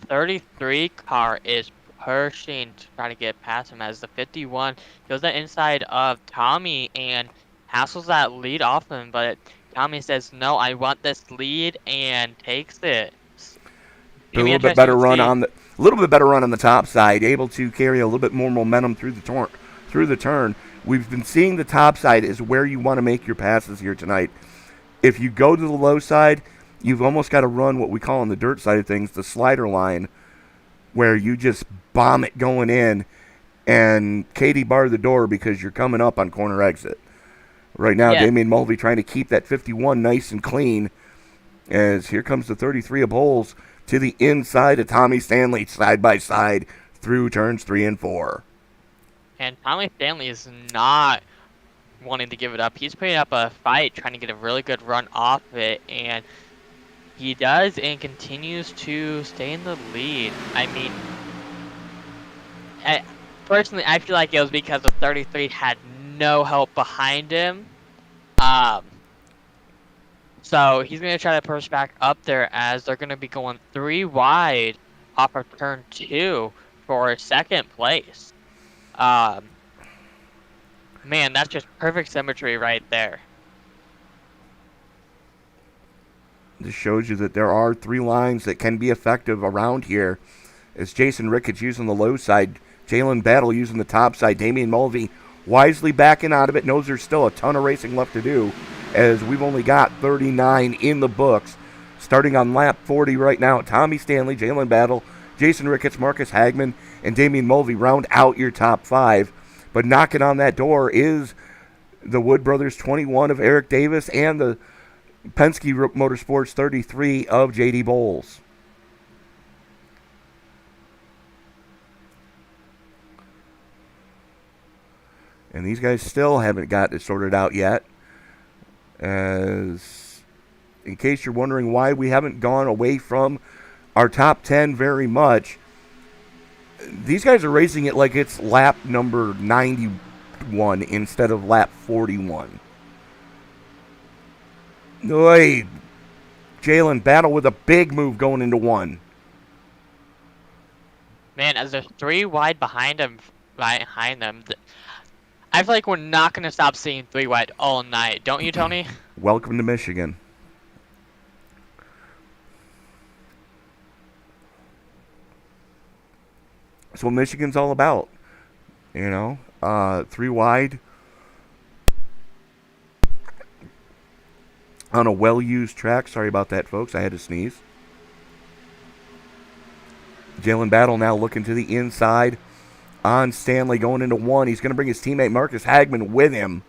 33 car is pushing to try to get past him as the 51 goes the inside of Tommy and hassles that lead off him, but Tommy says, no, I want this lead, and takes it. A little bit better run on the top side, able to carry a little bit more momentum through the turn. We've been seeing the top side is where you want to make your passes here tonight. If you go to the low side, you've almost got to run what we call on the dirt side of things, the slider line, where you just bomb it going in and Katie bar the door because you're coming up on corner exit. Right now, Damian Mulvey trying to keep that 51 nice and clean. As here comes the 33 of Bowles. to the inside of Tommy Stanley, side by side through turns 3 and 4. And Tommy Stanley is not wanting to give it up. He's putting up a fight, trying to get a really good run off it, and he does and continues to stay in the lead. I mean, personally, I feel like it was because the 33 had no help behind him. So he's going to try to push back up there as they're going to be going 3 wide off of turn 2 for second place. Man, that's just perfect symmetry right there. This shows you that there are 3 lines that can be effective around here. As Jason Ricketts using the low side, Jalen Battle using the top side, Damian Mulvey wisely backing out of it, knows there's still a ton of racing left to do, as we've only got 39 in the books. Starting on lap 40 right now, Tommy Stanley, Jalen Battle, Jason Ricketts, Marcus Hagman, and Damian Mulvey round out your top 5. But knocking on that door is the Wood Brothers 21 of Eric Davis and the Penske Motorsports 33 of J.D. Bowles. And these guys still haven't got it sorted out yet. As, in case you're wondering why we haven't gone away from our top 10 very much, these guys are racing it like it's lap number 91 instead of lap 41. Oy, Jalen Battle with a big move going into 1. Man, as there's 3 wide behind them, I feel like we're not going to stop seeing 3 wide all night. Don't you, Tony? Welcome to Michigan. That's what Michigan's all about. 3 wide on a well-used track. Sorry about that, folks. I had to sneeze. Jalen Battle now looking to the inside on Stanley going into 1. He's going to bring his teammate Marcus Hagman with him.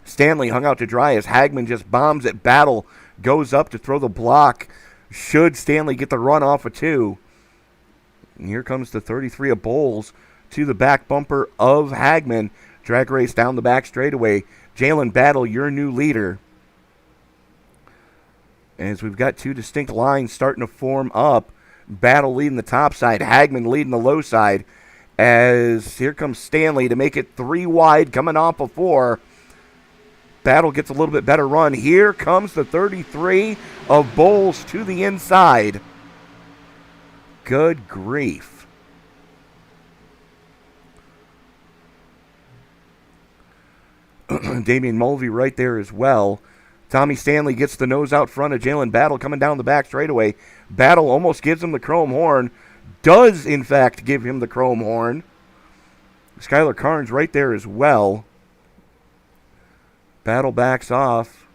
Stanley hung out to dry as Hagman just bombs it. Battle goes up to throw the block. Should Stanley get the run off of 2? And here comes the 33 of Bowles to the back bumper of Hagman. Drag race down the back straightaway. Jalen Battle, your new leader. As we've got 2 distinct lines starting to form up. Battle leading the top side. Hagman leading the low side. As here comes Stanley to make it 3 wide coming off of 4. Battle gets a little bit better run. Here comes the 33 of Bowles to the inside. Good grief. Damian Mulvey right there as well. Tommy Stanley gets the nose out front of Jalen Battle coming down the back straightaway. Battle almost gives him the chrome horn. Does, in fact, give him the chrome horn. Skylar Carnes right there as well. Battle backs off.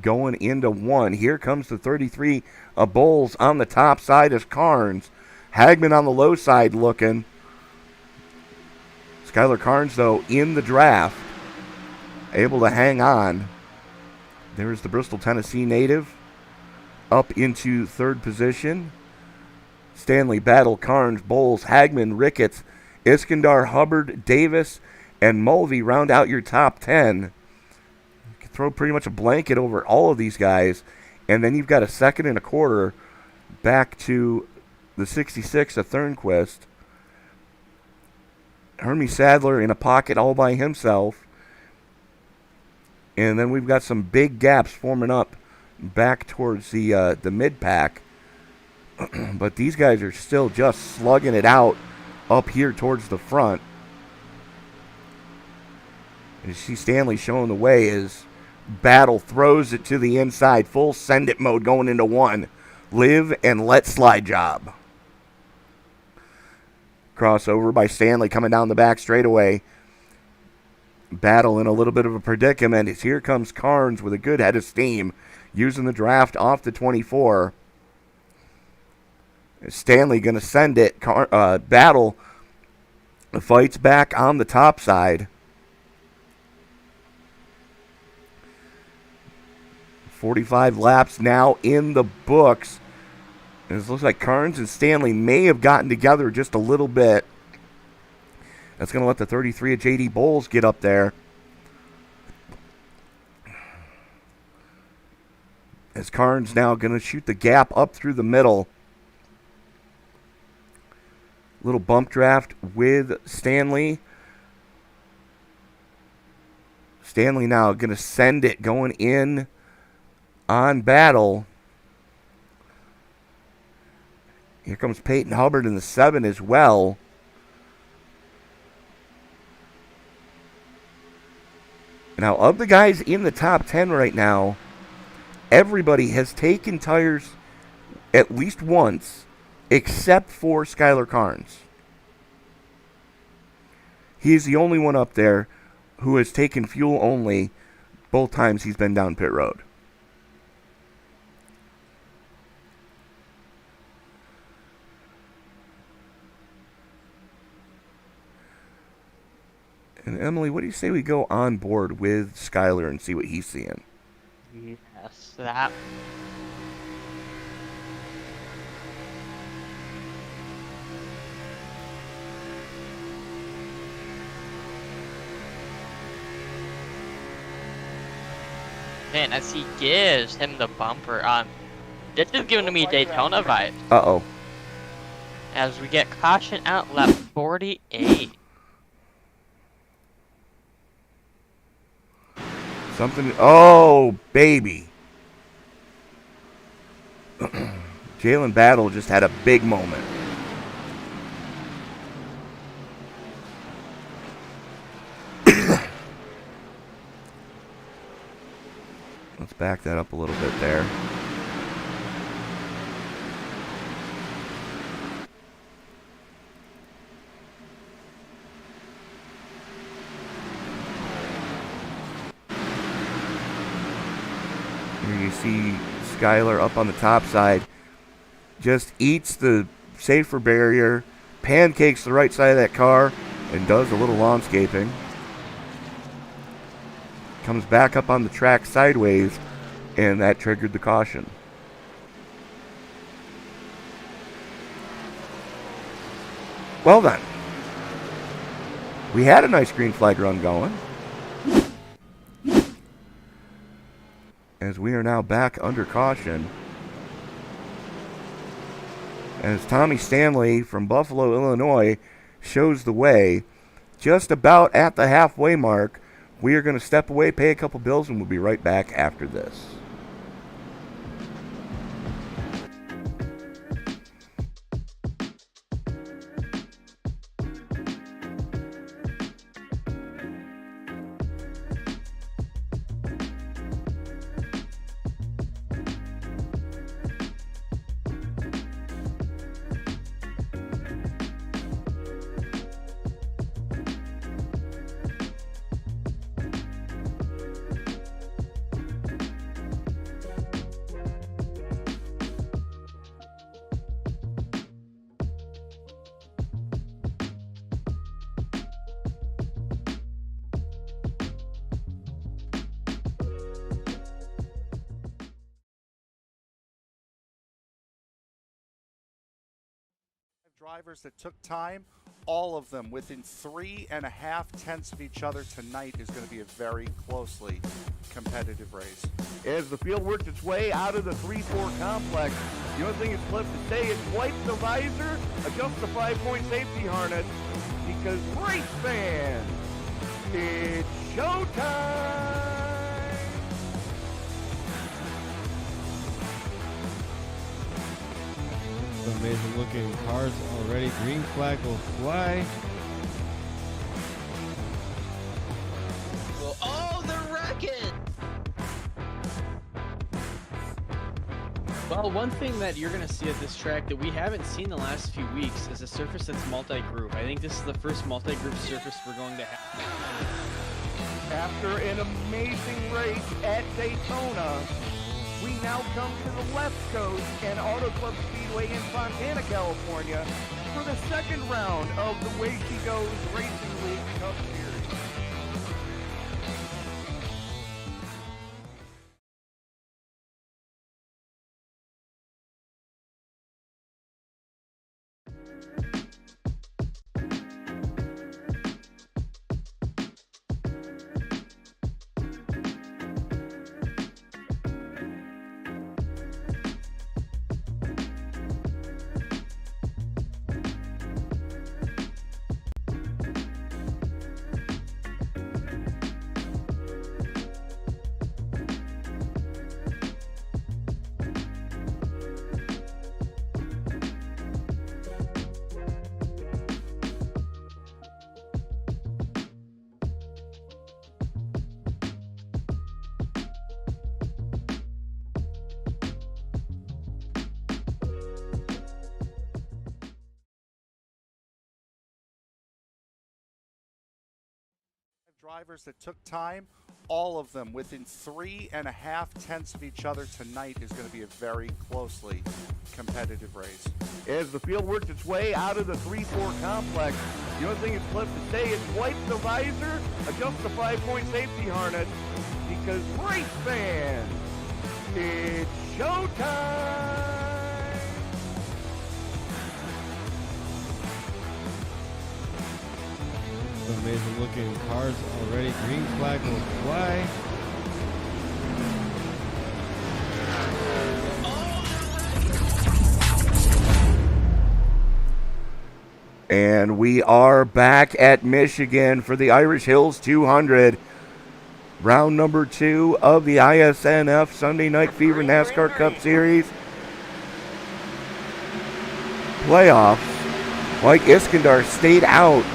Going into 1. Here comes the 33 of Bowles on the top side as Carnes. Hagman on the low side looking. Skylar Carnes, though, in the draft. Able to hang on. There's the Bristol, Tennessee native. Up into 3rd position. Stanley, Battle, Carnes, Bowles, Hagman, Ricketts, Iskandar, Hubbard, Davis, and Mulvey round out your top 10. You can throw pretty much a blanket over all of these guys. And then you've got a 2nd and a quarter back to the 66 of Thornquist. Hermie Sadler in a pocket all by himself. And then we've got some big gaps forming up back towards the mid-pack. But these guys are still just slugging it out up here towards the front. You see Stanley showing the way as Battle throws it to the inside. Full send-it mode going into 1. Live and let slide job. Crossover by Stanley coming down the back straightaway. Battle in a little bit of a predicament as here comes Carnes with a good head of steam. Using the draft off the 24. Stanley going to send it. Battle fights back on the top side. 45 laps now in the books. And it looks like Carnes and Stanley may have gotten together just a little bit. That's going to let the 33 of J.D. Bowles get up there. As Carnes now going to shoot the gap up through the middle. Little bump draft with Stanley. Stanley now going to send it going in on Battle. Here comes Peyton Hubbard in the 7 as well. Now, of the guys in the top 10 right now, everybody has taken tires at least once, except for Skylar Carnes. He's the only one up there who has taken fuel only both times he's been down pit road. And Emily, what do you say we go on board with Skylar and see what he's seeing? Yes, that. Man, as he gives him the bumper, this is giving me Daytona vibes. Uh-oh. As we get caution out lap 48. Something. Oh, baby. Jalen Battle just had a big moment. Let's back that up a little bit there. Here you see Skylar up on the top side. Just eats the safer barrier, pancakes the right side of that car, and does a little landscaping. Comes back up on the track sideways, and that triggered the caution. Well then. We had a nice green flag run going. As we are now back under caution. As Tommy Stanley from Buffalo, Illinois shows the way, just about at the halfway mark, we are going to step away, pay a couple bills, and we'll be right back after this. Drivers that took time, all of them within 3.5 tenths of each other tonight is going to be a very closely competitive race. As the field worked its way out of the 3-4 complex, the only thing that's left to say is wipe the visor, adjust the 5-point safety harness, because race fans, it's showtime! Amazing looking cars already. Green flag will fly. Well, oh, the rocket! Well, one thing that you're going to see at this track that we haven't seen the last few weeks is a surface that's multi-group. I think this is the first multi-group surface we're going to have. After an amazing race at Daytona, we now come to the West Coast and Auto Club Speedway in Fontana, California for the second round of the Way She Goes Racing League Cup Series. Drivers that took time, all of them within 3.5 tenths of each other tonight is going to be a very closely competitive race. As the field works its way out of the 3-4 complex, the only thing that's left to say is wipe the visor, adjust the 5-point safety harness, because race fans, it's showtime! Amazing looking cars already. Green flag will fly. And we are back at Michigan for the Irish Hills 200. Round number 2 of the iSNF Sunday Night Fever NASCAR Cup Series. Playoffs. Mike Iskandar stayed out.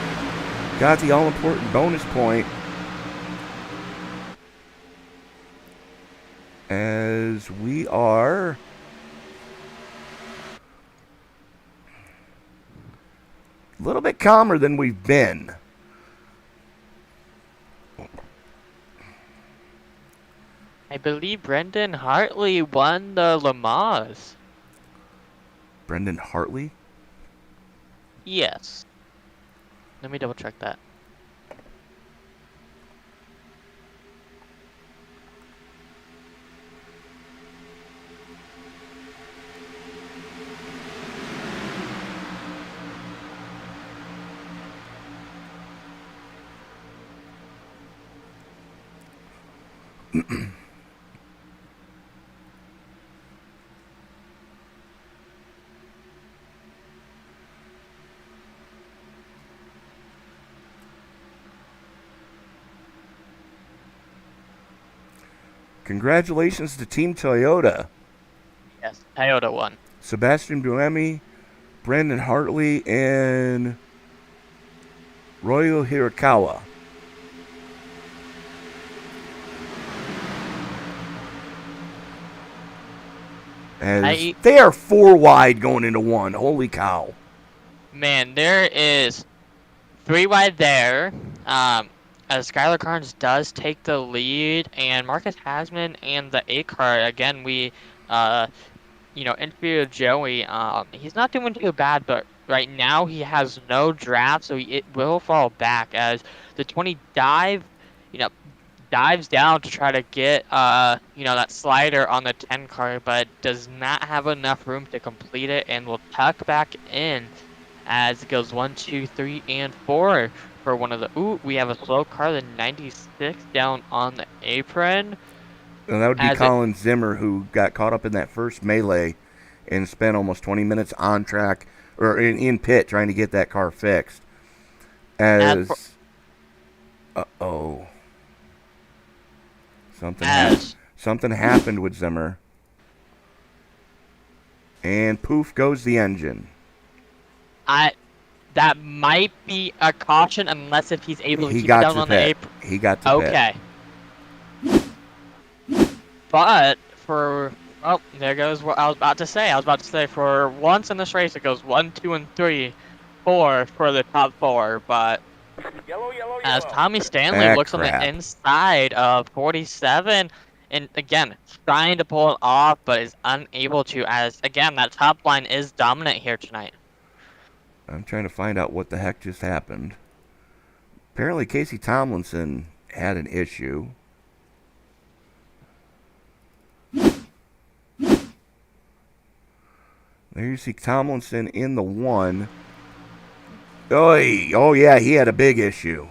Got the all-important bonus point. As we are a little bit calmer than we've been. I believe Brendan Hartley won the Le Mans. Brendan Hartley? Yes. Let me double check that. Congratulations to Team Toyota. Yes, Toyota won. Sebastian Buemi, Brendan Hartley, and Ryo Hirakawa. As they are 4 wide going into 1. Holy cow. Man, there is 3 wide there. As Skylar Carnes does take the lead, and Marcus Hasman and the 8 car, again, we, interviewed Joey. He's not doing too bad, but right now he has no draft, so it will fall back as the 20 dives down to try to get, that slider on the 10 car, but does not have enough room to complete it, and will tuck back in as it goes 1, 2, 3, and 4 for one of the. Ooh, we have a slow car, the 96 down on the apron. And that would be Colin Zimmer, who got caught up in that first melee and spent almost 20 minutes on track or in pit trying to get that car fixed. Something happened with Zimmer. And poof goes the engine. That might be a caution unless if he's able to keep it down on the apron. He got to pit. Okay. But there goes what I was about to say. I was about to say for once in this race it goes 1, 2, and 3, 4 for the top 4. But as Tommy Stanley looks on the inside of 47, and again trying to pull it off, but is unable to. As again that top line is dominant here tonight. I'm trying to find out what the heck just happened. Apparently Casey Tomlinson had an issue. There you see Tomlinson in the 1. Oh, yeah, he had a big issue.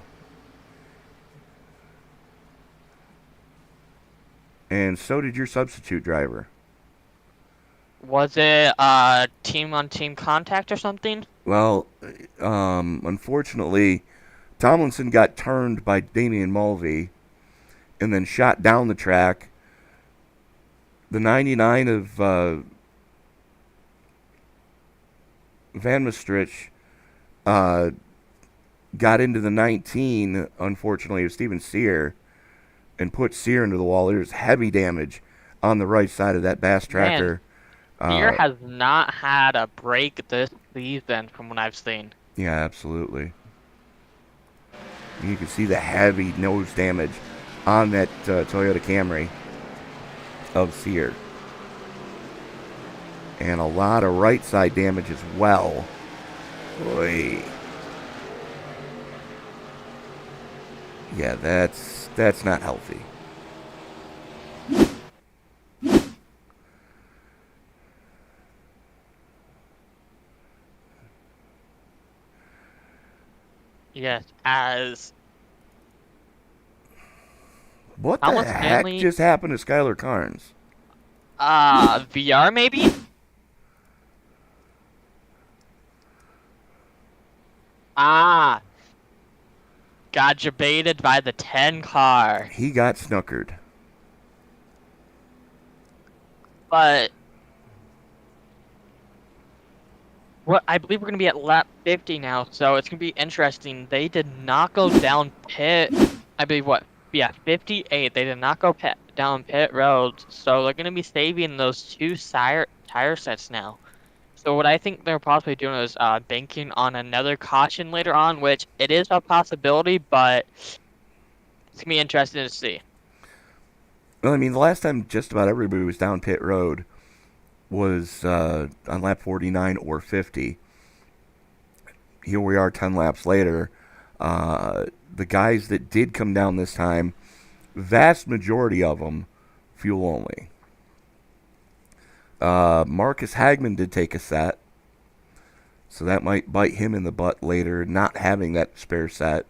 And so did your substitute driver. Was it team-on-team contact or something? Well, unfortunately, Tomlinson got turned by Damian Mulvey and then shot down the track. The 99 of Van Maastricht got into the 19, unfortunately, of Steven Sear and put Sear into the wall. There's heavy damage on the right side of that Bass tracker. Sear has not had a break this season from what I've seen. Yeah, absolutely. You can see the heavy nose damage on that Toyota Camry of Sear. And a lot of right side damage as well. Oy. Yeah, that's not healthy. Yes, as What Thomas the heck Stanley- just happened to Skylar Carnes? VR maybe? Got debated by the 10 car. He got snookered. But what I believe we're gonna be at lap 50 now, so it's gonna be interesting. They did not go down pit. I believe 58. They did not go down pit road, so they're gonna be saving those two tire sets now. So what I think they're possibly doing is banking on another caution later on, which it is a possibility, but it's gonna be interesting to see. Well, I mean, the last time just about everybody was down pit road was on lap 49 or 50. Here we are 10 laps later. The guys that did come down this time, vast majority of them, fuel only. Marcus Hagman did take a set, so that might bite him in the butt later, not having that spare set.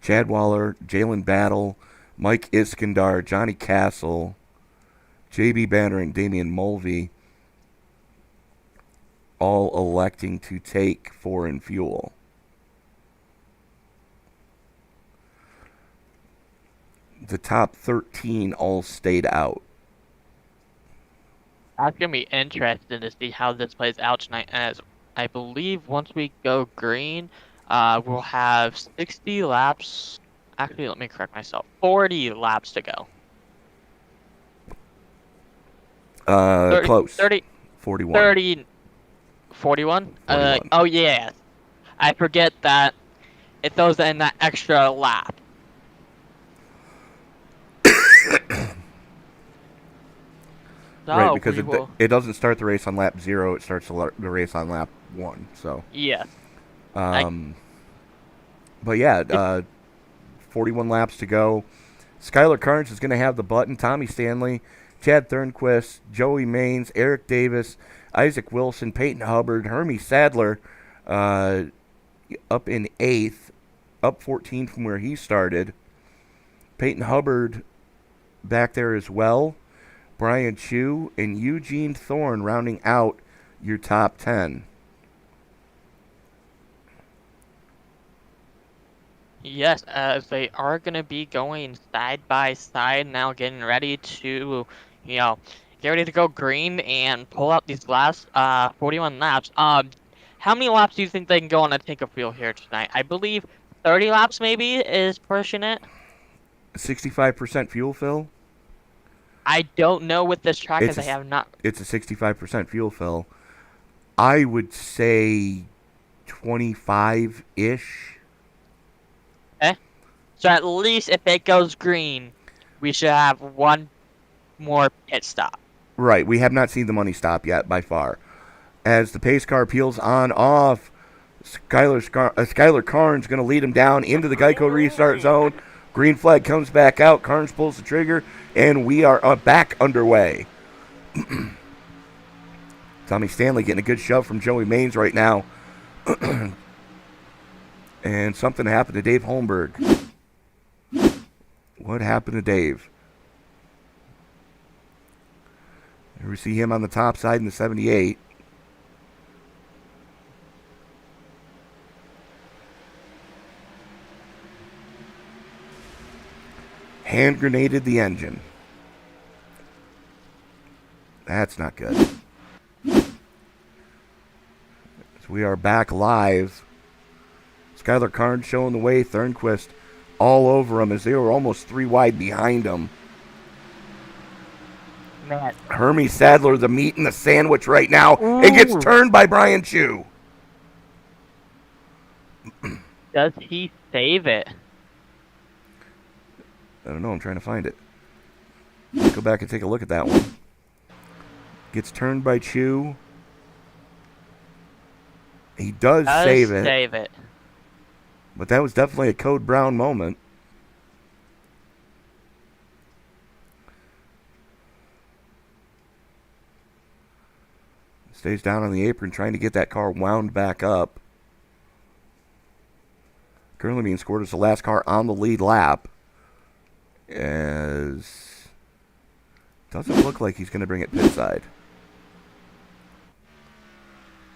Chad Waller, Jalen Battle, Mike Iskandar, Johnny Castle, JB Banner, and Damian Mulvey all electing to take foreign fuel. The top 13 all stayed out. That's gonna be interesting to see how this plays out tonight, as I believe once we go green, we'll have 60 laps. Actually, let me correct myself. 40 laps to go. Close. 30, 41. 30, 41? 41. Oh, yeah. I forget that it throws in that extra lap. Right, because it doesn't start the race on lap 0, it starts the race on lap 1. So. Yes. But yeah, 41 laps to go. Skylar Carnes is going to have the button. Tommy Stanley, Chad Thornquist, Joey Maines, Eric Davis, Isaac Wilson, Peyton Hubbard, Hermie Sadler up in 8th, up 14 from where he started. Peyton Hubbard back there as well. Brian Chu and Eugene Thorne rounding out your top 10. Yes, as they are going to be going side by side now, getting ready to, get ready to go green and pull out these last 41 laps. How many laps do you think they can go on a tank of fuel here tonight? I believe 30 laps maybe is pushing it. 65% fuel fill? I don't know with this track as I have not. It's a 65% fuel fill. I would say 25-ish. Okay. So at least if it goes green, we should have one more pit stop. Right. We have not seen the money stop yet by far. As the pace car peels on off, Skylar Carnes going to lead him down into the Geico restart zone. Green flag comes back out. Carnes pulls the trigger, and we are back underway. Tommy Stanley getting a good shove from Joey Maines right now. And something happened to Dave Holmberg. What happened to Dave? Here we see him on the top side in the 78. Hand grenaded the engine. That's not good. So we are back live. Skylar Carnes showing the way. Thornquist all over him as they were almost 3 wide behind him. Man. Hermie Sadler, the meat in the sandwich right now. Ooh. It gets turned by Brian Chu. Does he save it? I don't know. I'm trying to find it. Let's go back and take a look at that one. Gets turned by Chu. He does save it. But that was definitely a Code Brown moment. Stays down on the apron trying to get that car wound back up. Currently being scored as the last car on the lead lap. As doesn't look like he's going to bring it pit side.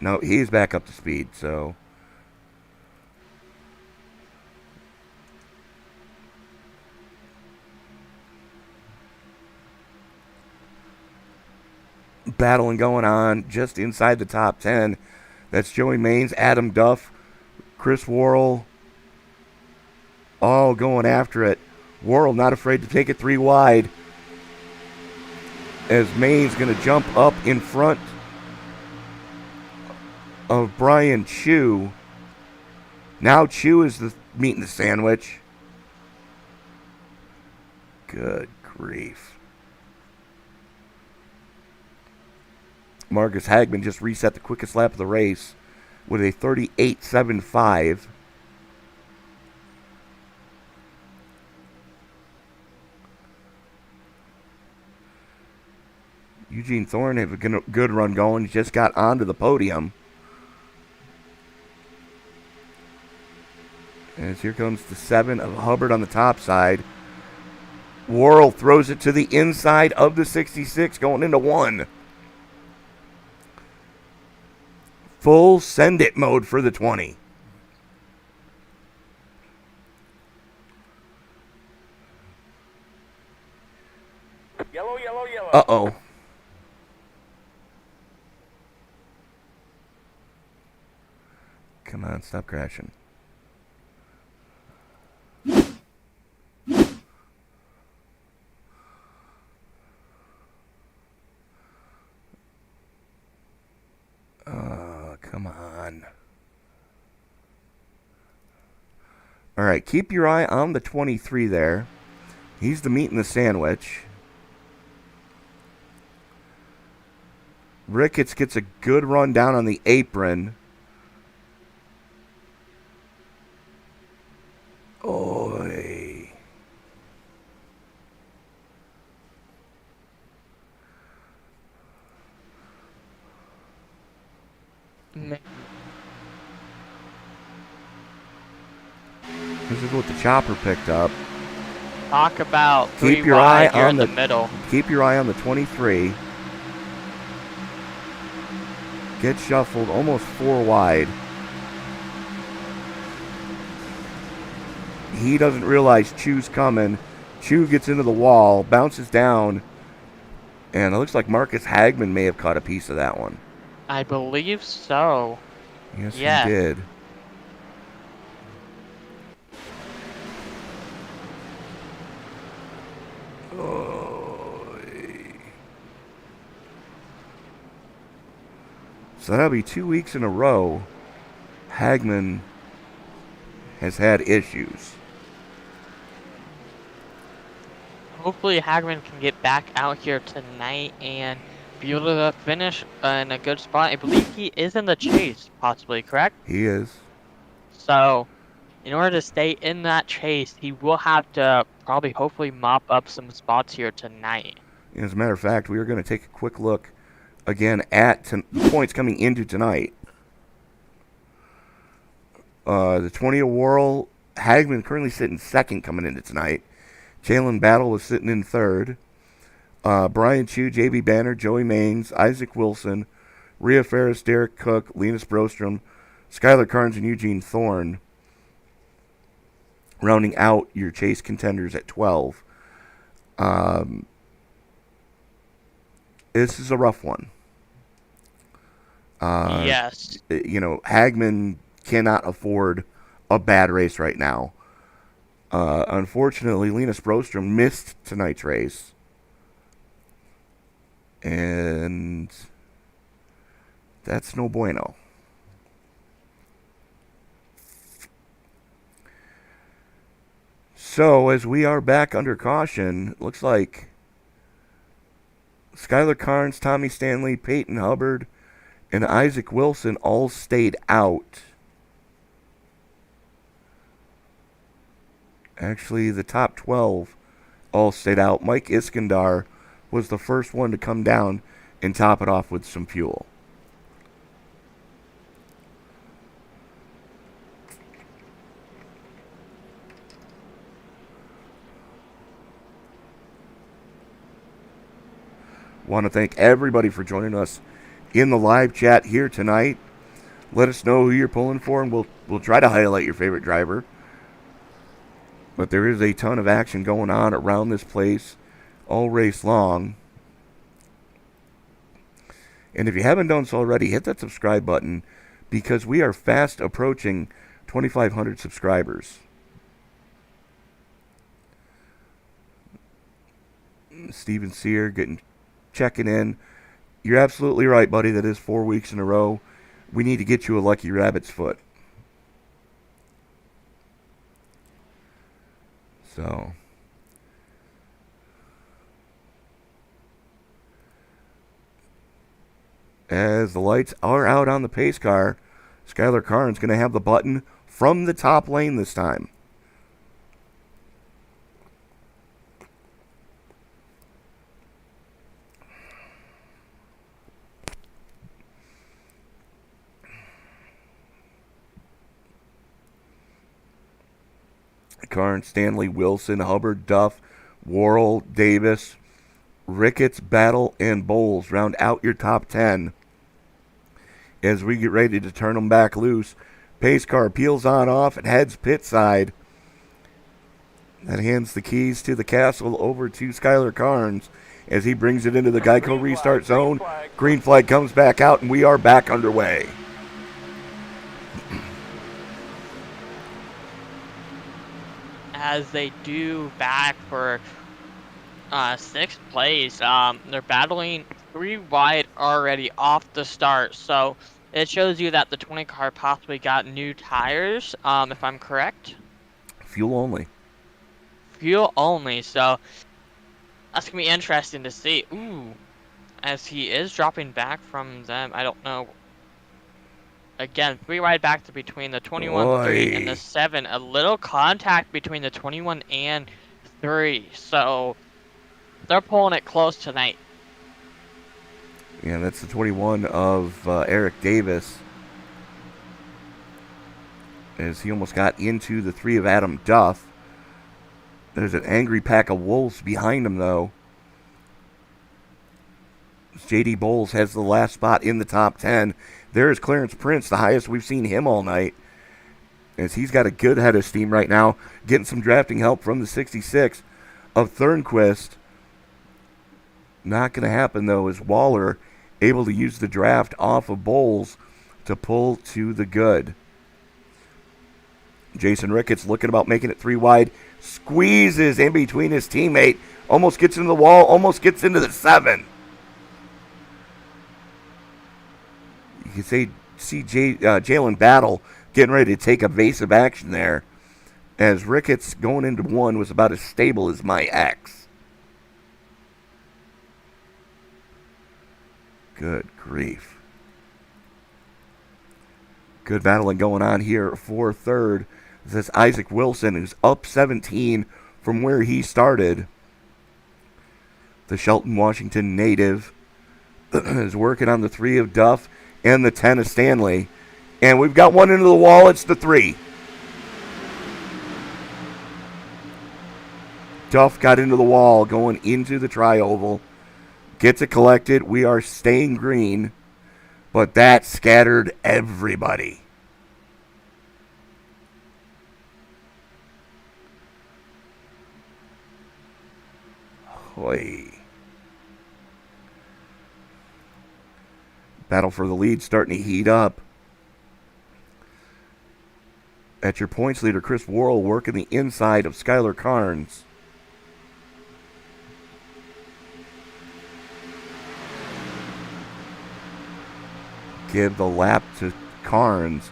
No, he's back up to speed, so battling going on just inside the top 10. That's Joey Maines, Adam Duff, Chris Worrell, all going after it. Worrell not afraid to take it 3 wide as Maines going to jump up in front of Brian Chu. Now Chu is the meat in the sandwich. Good grief. Marcus Hagman just reset the quickest lap of the race with a 38.75. Eugene Thorne have a good run going. He just got onto the podium. As here comes the 7 of Hubbard on the top side. Worrell throws it to the inside of the 66 going into 1. Full send it mode for the 20. Yellow, yellow, yellow. Uh-oh. Come on, stop crashing. Come on. All right, keep your eye on the 23 there. He's the meat in the sandwich. Ricketts gets a good run down on the apron. Oy. This is what the chopper picked up. Talk about Keep 3 your wide eye here on in the the middle. Keep your eye on the 23. Gets shuffled almost 4 wide. He doesn't realize Chu's coming. Chu gets into the wall, bounces down, and it looks like Marcus Hagman may have caught a piece of that one. I believe so. Yes, Yeah. he did. So that'll be 2 weeks in a row. Hagman has had issues. Hopefully Hagman can get back out here tonight and be able to finish in a good spot. I believe he is in the chase, possibly, correct? He is. So, in order to stay in that chase, he will have to probably hopefully mop up some spots here tonight. As a matter of fact, we are going to take a quick look again at the points coming into tonight. The 20 of Worrell, Hagman currently sitting second coming into tonight. Jalen Battle was sitting in third. Brian Chu, J.B. Banner, Joey Maines, Isaac Wilson, Rhea Ferris, Derek Cook, Linus Brostrom, Skylar Carnes, and Eugene Thorne, rounding out your chase contenders at 12. This is a rough one. Yes. Hagman cannot afford a bad race right now. Unfortunately, Linus Brostrom missed tonight's race. And that's no bueno. So, as we are back under caution, it looks like Skylar Carnes, Tommy Stanley, Peyton Hubbard, and Isaac Wilson all stayed out. Actually, the top 12 all stayed out. Mike Iskandar was the first one to come down and top it off with some fuel. Want to thank everybody for joining us in the live chat here tonight. Let us know who you're pulling for, and we'll try to highlight your favorite driver. But there is a ton of action going on around this place all race long. And if you haven't done so already, hit that subscribe button, because we are fast approaching 2,500 subscribers. Steven Sear checking in. You're absolutely right, buddy. That is 4 weeks in a row. We need to get you a lucky rabbit's foot. So, as the lights are out on the pace car, Skylar Carnes going to have the button from the top lane this time. Carnes, Stanley, Wilson, Hubbard, Duff, Worrell, Davis, Ricketts, Battle, and Bowles round out your top 10. As we get ready to turn them back loose, pace car peels on off and heads pit side. That hands the keys to the castle over to Skylar Carnes as he brings it into the Geico restart zone. Green flag comes back out, and we are back underway. As they do back for 6th place. They're battling 3 wide already off the start, so it shows you that the 20 car possibly got new tires, if I'm correct. Fuel only. Fuel only, so that's going to be interesting to see. Ooh, as he is dropping back from them, I don't know. Again, 3 wide back to between the 21, 3, and the 7. A little contact between the 21 and 3. So they're pulling it close tonight. Yeah, that's the 21 of Eric Davis. As he almost got into the 3 of Adam Duff. There's an angry pack of wolves behind him, though. J.D. Bowles has the last spot in the top 10. There's Clarence Prince, the highest we've seen him all night, as he's got a good head of steam right now, getting some drafting help from the 66 of Thornquist. Not going to happen, though, as Waller able to use the draft off of Bowles to pull to the good. Jason Ricketts looking about making it 3 wide, squeezes in between his teammate, almost gets into the wall, almost gets into the 7. You can see Jalen Battle getting ready to take evasive action there, as Ricketts going into 1 was about as stable as my ex. Good grief. Good battling going on here for 3rd. This is Isaac Wilson, who's up 17 from where he started. The Shelton, Washington native is working on the 3 of Duff and the 10 of Stanley. And we've got one into the wall. It's the 3. Duff got into the wall going into the tri-oval. Gets it collected. We are staying green. But that scattered everybody. Hoy. Battle for the lead starting to heat up. At your points leader, Chris Worrell working the inside of Skylar Carnes. Give the lap to Carnes.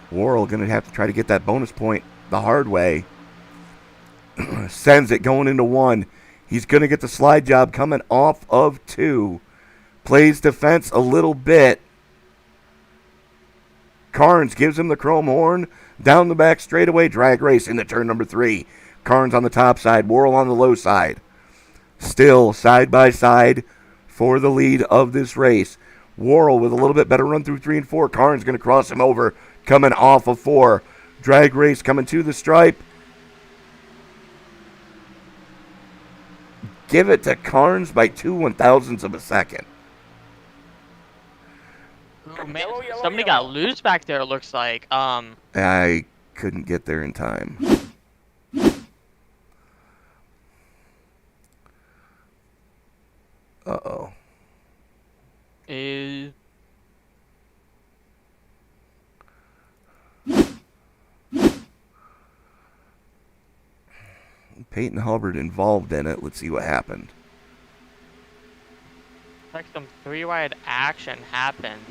Worrell going to have to try to get that bonus point the hard way. Sends it going into 1. He's going to get the slide job coming off of 2. Plays defense a little bit. Carnes gives him the chrome horn. Down the back straightaway. Drag race into turn number 3. Carnes on the top side. Worrell on the low side. Still side by side for the lead of this race. Worrell with a little bit better run through 3 and 4. Carnes going to cross him over. Coming off of 4. Drag race coming to the stripe. Give it to Carnes by 2 1,000ths of a second. Oh, man, somebody got loose back there, it looks like. I couldn't get there in time. Uh-oh. Peyton Hubbard involved in it. Let's see what happened. Like some 3-wide action happened.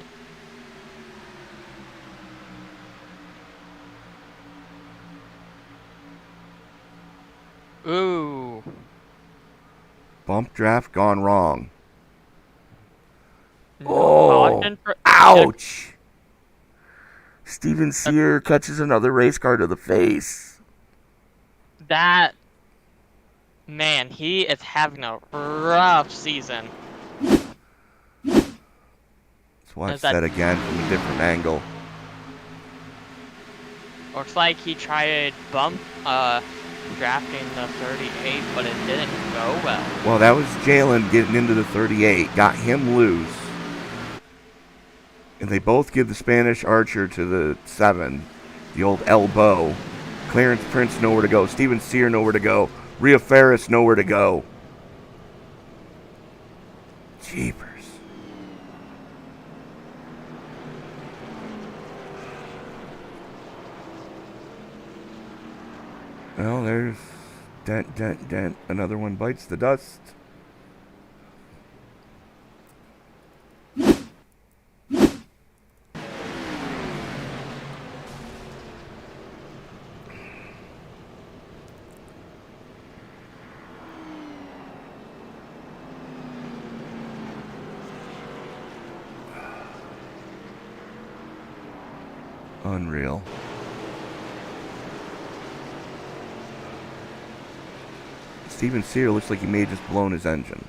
Ooh. Bump draft gone wrong. No Oh, caution for- ouch. Steven Sear catches another race car to the face. That man, he is having a rough season. Let's watch Is that- that again from a different angle. Looks like he tried bump drafting the 38, but it didn't go well. Well, that was Jalen getting into the 38. Got him loose. And they both give the Spanish Archer to the 7. The old elbow. Clarence Prince nowhere to go. Steven Sear nowhere to go. Rhea Ferris nowhere to go. Jeepers. Well, there's dent, dent, dent. Another one bites the dust. Unreal. Steven Sear looks like he may have just blown his engine.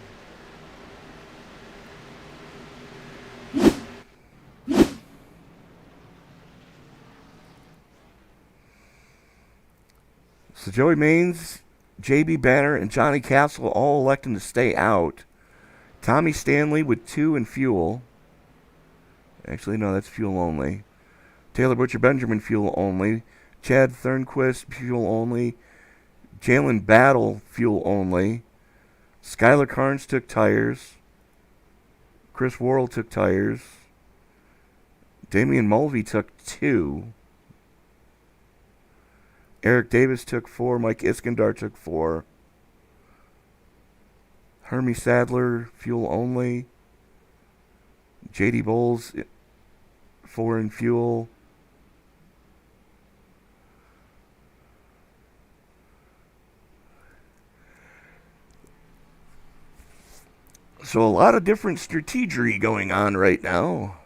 So Joey Maines, JB Banner, and Johnny Castle all electing to stay out. Tommy Stanley with 2 in fuel. Actually, no, that's fuel only. Taylor Butcher Benjamin, fuel only. Chad Thornquist, fuel only. Jalen Battle, fuel only. Skylar Carnes took tires. Chris Worrell took tires. Damian Mulvey took 2. Eric Davis took 4. Mike Iskandar took 4. Hermie Sadler, fuel only. JD Bowles, 4 in fuel. So a lot of different strategery going on right now.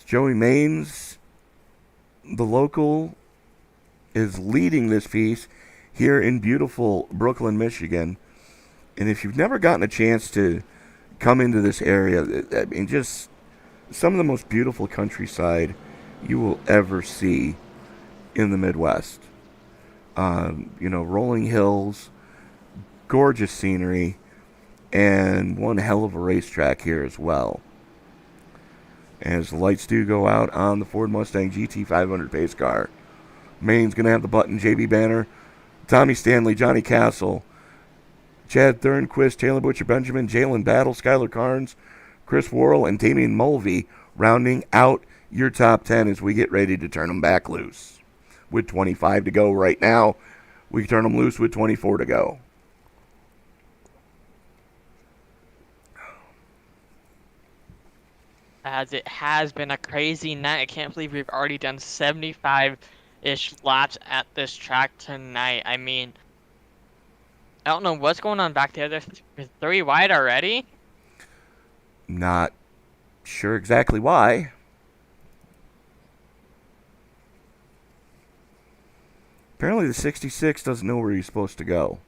Joey Maines, the local, is leading this piece here in beautiful Brooklyn, Michigan. And if you've never gotten a chance to come into this area. I mean, just some of the most beautiful countryside you will ever see in the Midwest. Rolling hills, gorgeous scenery, and one hell of a racetrack here as well. As the lights do go out on the Ford Mustang GT 500 pace car. Maine's going to have the button. JB Banner, Tommy Stanley, Johnny Castle, Chad Thornquist, Taylor Butcher Benjamin, Jalen Battle, Skylar Carnes, Chris Worrell, and Damian Mulvey rounding out your top 10 as we get ready to turn them back loose. With 25 to go right now, we turn them loose with 24 to go. As it has been a crazy night. I can't believe we've already done 75-ish laps at this track tonight. I mean, I don't know what's going on back there. They're 3 wide already? Not sure exactly why. Apparently the 66 doesn't know where he's supposed to go.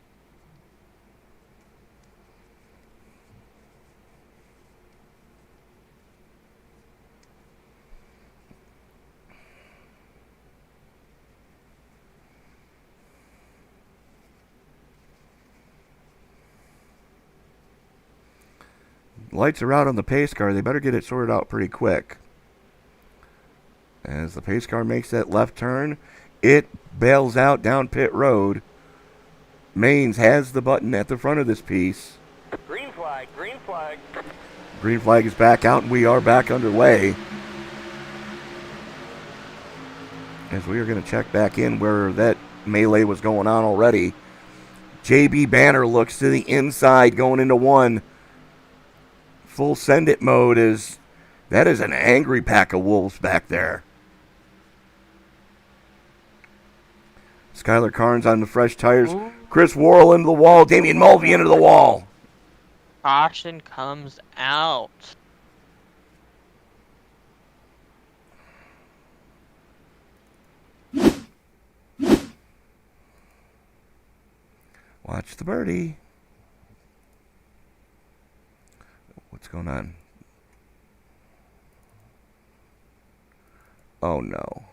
Lights are out on the pace car. They better get it sorted out pretty quick. As the pace car makes that left turn, it bails out down pit road. Maines has the button at the front of this piece. Green flag, green flag. Green flag is back out, and we are back underway. As we are going to check back in where that melee was going on already. JB Banner looks to the inside going into one. Full send it mode is, that is an angry pack of wolves back there. Skylar Carnes on the fresh tires. Ooh. Chris Worrell into the wall. Damian Mulvey into the wall. Caution comes out. Watch the birdie. What's going on? Oh, no.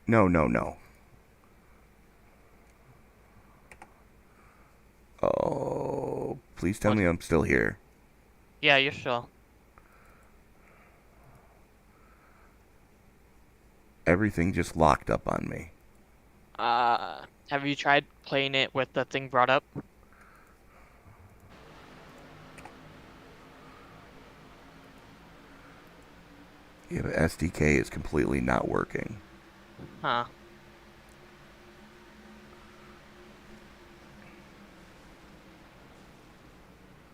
No. Oh, please tell me I'm still here. Yeah, you're still. Everything just locked up on me. Have you tried playing it with the thing brought up? Yeah, the SDK is completely not working. Huh.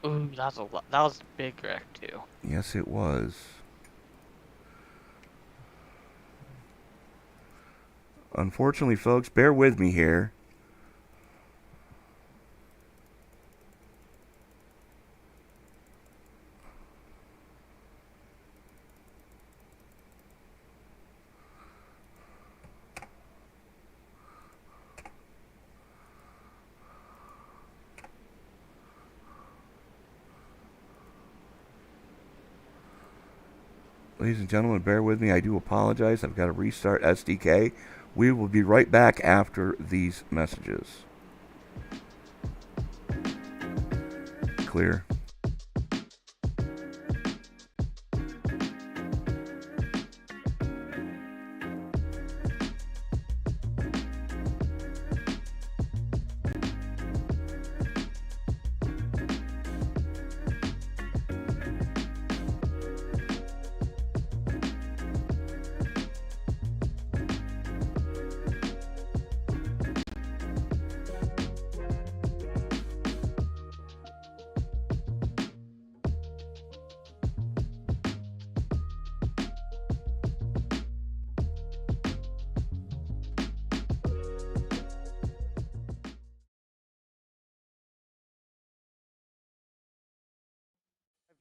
Ooh, that was a big wreck too. Yes, it was. Unfortunately, folks, bear with me here. Ladies and gentlemen, bear with me. I do apologize. I've got to restart SDK. We will be right back after these messages. Clear.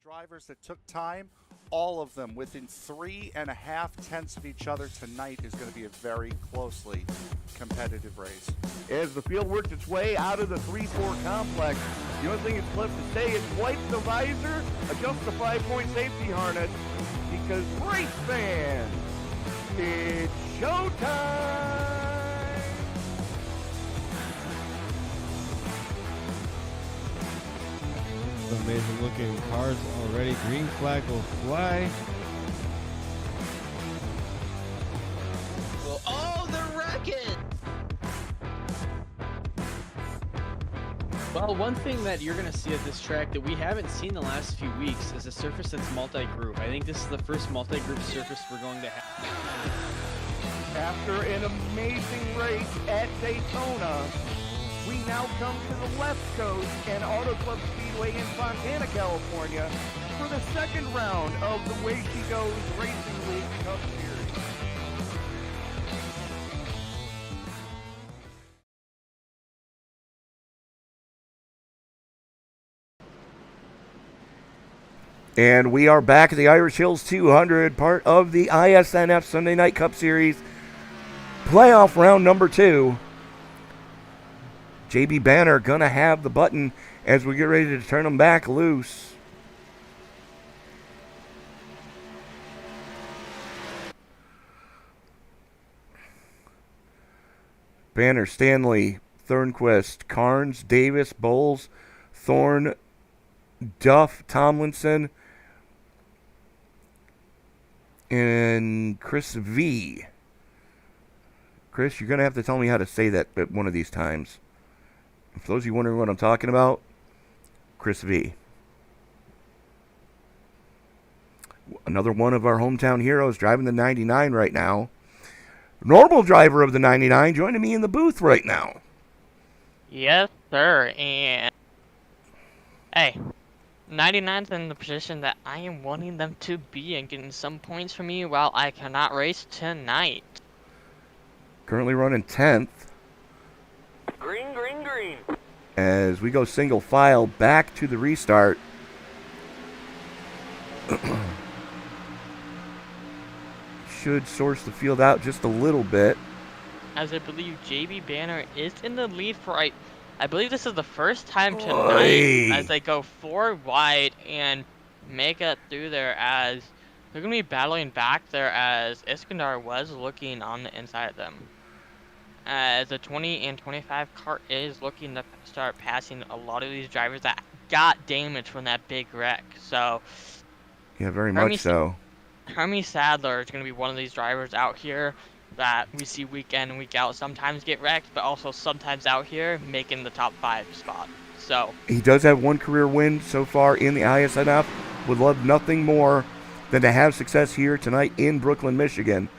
drivers that took time, all of them within 3.5 tenths of each other tonight is going to be a very closely competitive race. As the field works its way out of the 3-4 complex, the only thing that's left to say is wipe the visor, adjust the 5-point safety harness, because race fans, it's showtime! Amazing looking cars already. Green flag will fly. Oh, they're wrecking! Well, one thing that you're going to see at this track that we haven't seen the last few weeks is a surface that's multi-group. I think this is the first multi-group surface we're going to have. After an amazing race at Daytona, we now come to the left coast and Auto Club Speedway in Fontana, California for the second round of the Way She Goes Racing League Cup Series. And we are back at the Irish Hills 200, part of the iSNF Sunday Night Cup Series playoff round number 2. JB Banner gonna have the button as we get ready to turn them back loose. Banner, Stanley, Thornquist, Carnes, Davis, Bowles, Thorne, Duff, Tomlinson, and Chris V. Chris, you're gonna have to tell me how to say that at one of these times. For those of you wondering what I'm talking about, Chris V. Another one of our hometown heroes driving the 99 right now. Normal driver of the 99 joining me in the booth right now. Yes, sir. And hey, 99's in the position that I am wanting them to be and getting some points for me while I cannot race tonight. Currently running 10th. Green, green, green. As we go single file back to the restart. Should source the field out just a little bit. As I believe JB Banner is in the lead for, I believe this is the first time tonight as they go 4 wide and make it through there, as they're going to be battling back there as Iskandar was looking on the inside of them. As the 20 and 25 car is looking to start passing a lot of these drivers that got damaged from that big wreck. So, yeah, very much so. Hermie Sadler is going to be one of these drivers out here that we see week in and week out sometimes get wrecked, but also sometimes out here making the top 5 spot. So he does have one career win so far in the iSNF. Would love nothing more than to have success here tonight in Brooklyn, Michigan.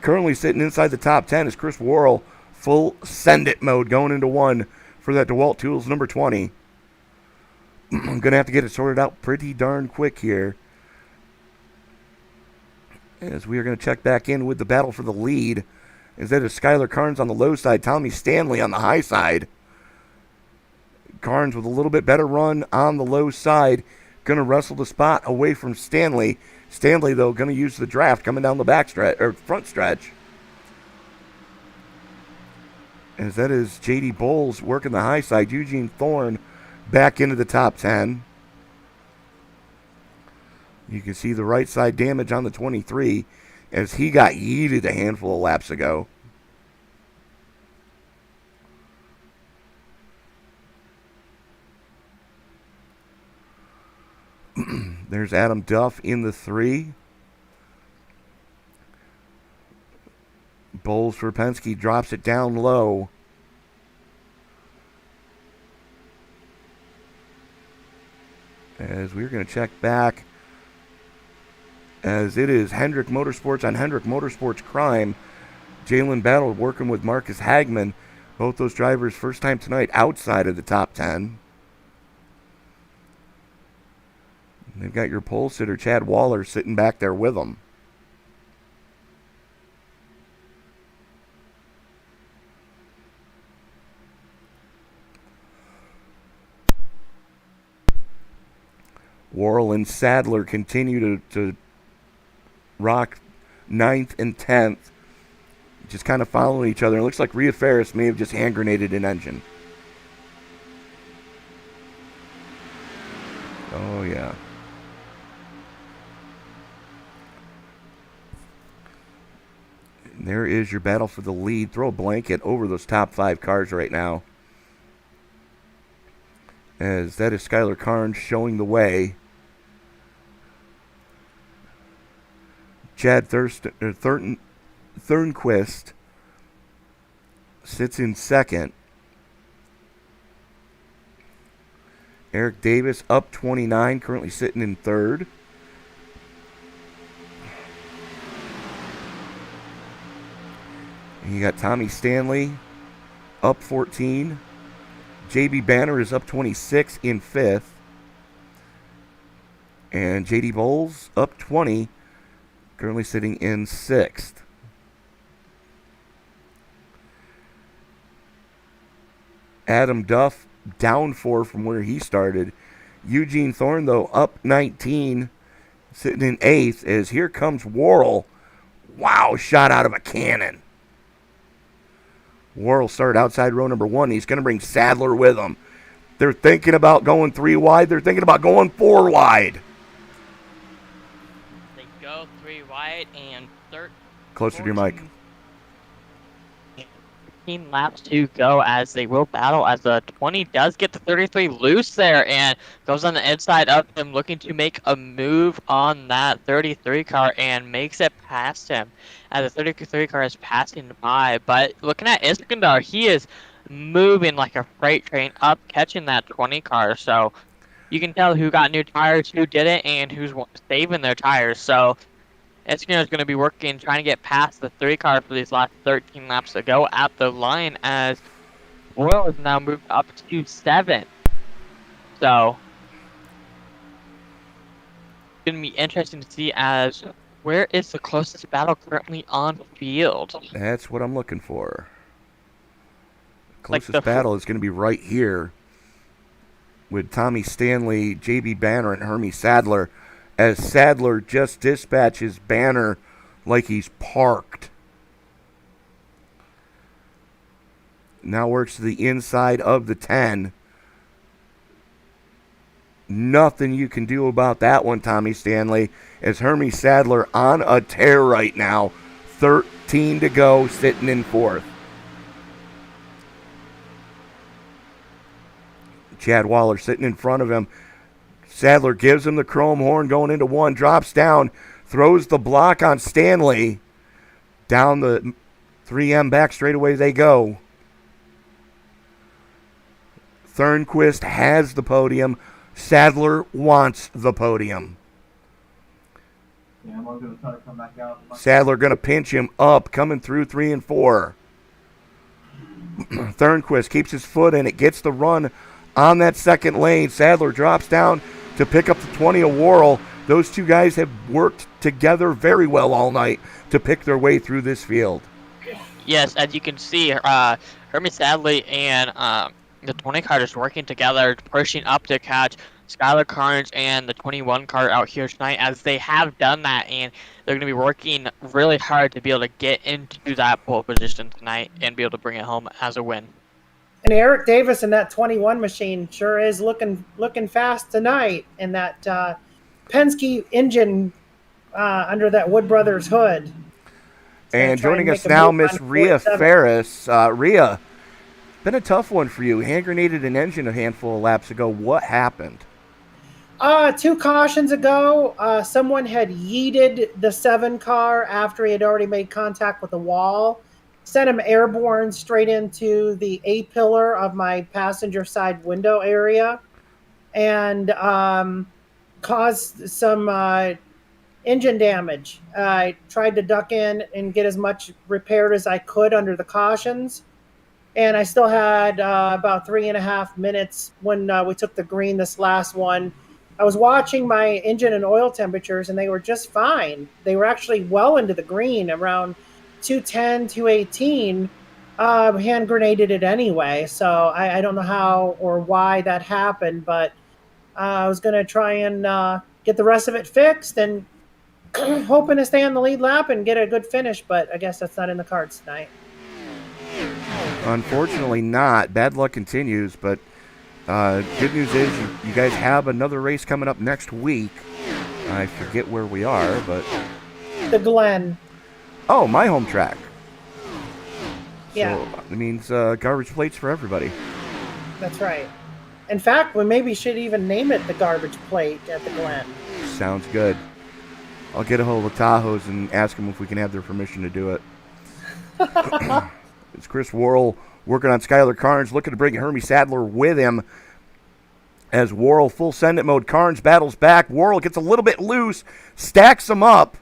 Currently sitting inside the top 10 is Chris Worrell, full send it mode going into 1 for that DeWalt Tools number 20. I'm going to have to get it sorted out pretty darn quick here, as we are going to check back in with the battle for the lead. Instead of Skylar Carnes on the low side, Tommy Stanley on the high side. Carnes with a little bit better run on the low side, going to wrestle the spot away from Stanley. Stanley, though, going to use the draft coming down the back stretch, or front stretch. As that is J.D. Bowles working the high side. Eugene Thorne back into the top 10. You can see the right side damage on the 23 as he got yeeted a handful of laps ago. There's Adam Duff in the 3. Bowles for Penske drops it down low. As we're going to check back, as it is Hendrick Motorsports on Hendrick Motorsports Crime. Jalen Battle working with Marcus Hagman. Both those drivers first time tonight outside of the top 10. They've got your pole sitter, Chad Waller, sitting back there with them. Worrell and Sadler continue to rock 9th and 10th, just kind of following each other. It looks like Rhea Ferris may have just hand grenaded an engine. Oh, yeah. And there is your battle for the lead. Throw a blanket over those top 5 cars right now, as that is Skylar Carnes showing the way. Chad Thornquist sits in second. Eric Davis up 29, currently sitting in third. And you got Tommy Stanley up 14. JB Banner is up 26 in fifth. And JD Bowles up 20, currently sitting in sixth. Adam Duff down 4 from where he started. Eugene Thorne, though, up 19, sitting in 8th, as here comes Worrell. Wow, shot out of a cannon. Worrell started outside row number 1. He's going to bring Sadler with him. They're thinking about going 3 wide. They're thinking about going 4 wide. They go 3 wide and Closer to your mic. 15 laps to go as they will battle, as the 20 does get the 33 loose there and goes on the inside of him, looking to make a move on that 33 car and makes it past him as the 33 car is passing by. But looking at Iskandar, he is moving like a freight train up, catching that 20 car. So you can tell who got new tires, who didn't, and who's saving their tires. So Eskinar's going to be working, trying to get past the 3 car for these last 13 laps to go at the line, as Royal has now moved up to 7. So it's going to be interesting to see as where is the closest battle currently on field. That's what I'm looking for. Closest battle is going to be right here with Tommy Stanley, JB Banner, and Hermie Sadler, as Sadler just dispatches Banner like he's parked. Now works to the inside of the 10. Nothing you can do about that one, Tommy Stanley, as Hermie Sadler on a tear right now. 13 to go, sitting in 4th. Chad Waller sitting in front of him. Sadler gives him the chrome horn going into 1, drops down, throws the block on Stanley. Down the 3M back straightaway they go. Thornquist has the podium. Sadler wants the podium. Yeah, I'm going to try to come back out. Sadler going to pinch him up, coming through 3 and 4. Thornquist keeps his foot in it, gets the run on that second lane. Sadler drops down to pick up the 20 of Worrell. Those two guys have worked together very well all night to pick their way through this field. Yes, as you can see, Hermie Sadler and the 20 car is working together, pushing up to catch Skylar Carnes and the 21 car out here tonight, as they have done that, and they're going to be working really hard to be able to get into that pole position tonight and be able to bring it home as a win. And Eric Davis in that 21 machine sure is looking fast tonight in that Penske engine under that Wood Brothers hood. And joining us now, Miss Rhea Ferris. Rhea, been a tough one for you. Hand grenaded an engine a handful of laps ago. What happened? 2 cautions ago, someone had yeeted the 7 car after he had already made contact with the wall. Sent him airborne straight into the A-pillar of my passenger side window area, and caused some engine damage. I tried to duck in and get as much repaired as I could under the cautions, and I still had about 3.5 minutes when we took the green this last one. I was watching my engine and oil temperatures, and they were just fine. They were actually well into the green, around 210, 218, hand grenaded it anyway. So I don't know how or why that happened, but I was going to try and get the rest of it fixed and hoping to stay on the lead lap and get a good finish, but I guess that's not in the cards tonight. Unfortunately not. Bad luck continues, but good news is you guys have another race coming up next week. I forget where we are, but... The Glen. Oh, my home track. Yeah. So it means garbage plates for everybody. That's right. In fact, we maybe should even name it the Garbage Plate at the Glen. Sounds good. I'll get a hold of Tahoe's and ask them if we can have their permission to do it. It's Chris Worrell working on Skylar Carnes, looking to bring Hermie Sadler with him. As Worrell full send it mode, Carnes battles back. Worrell gets a little bit loose, stacks him up.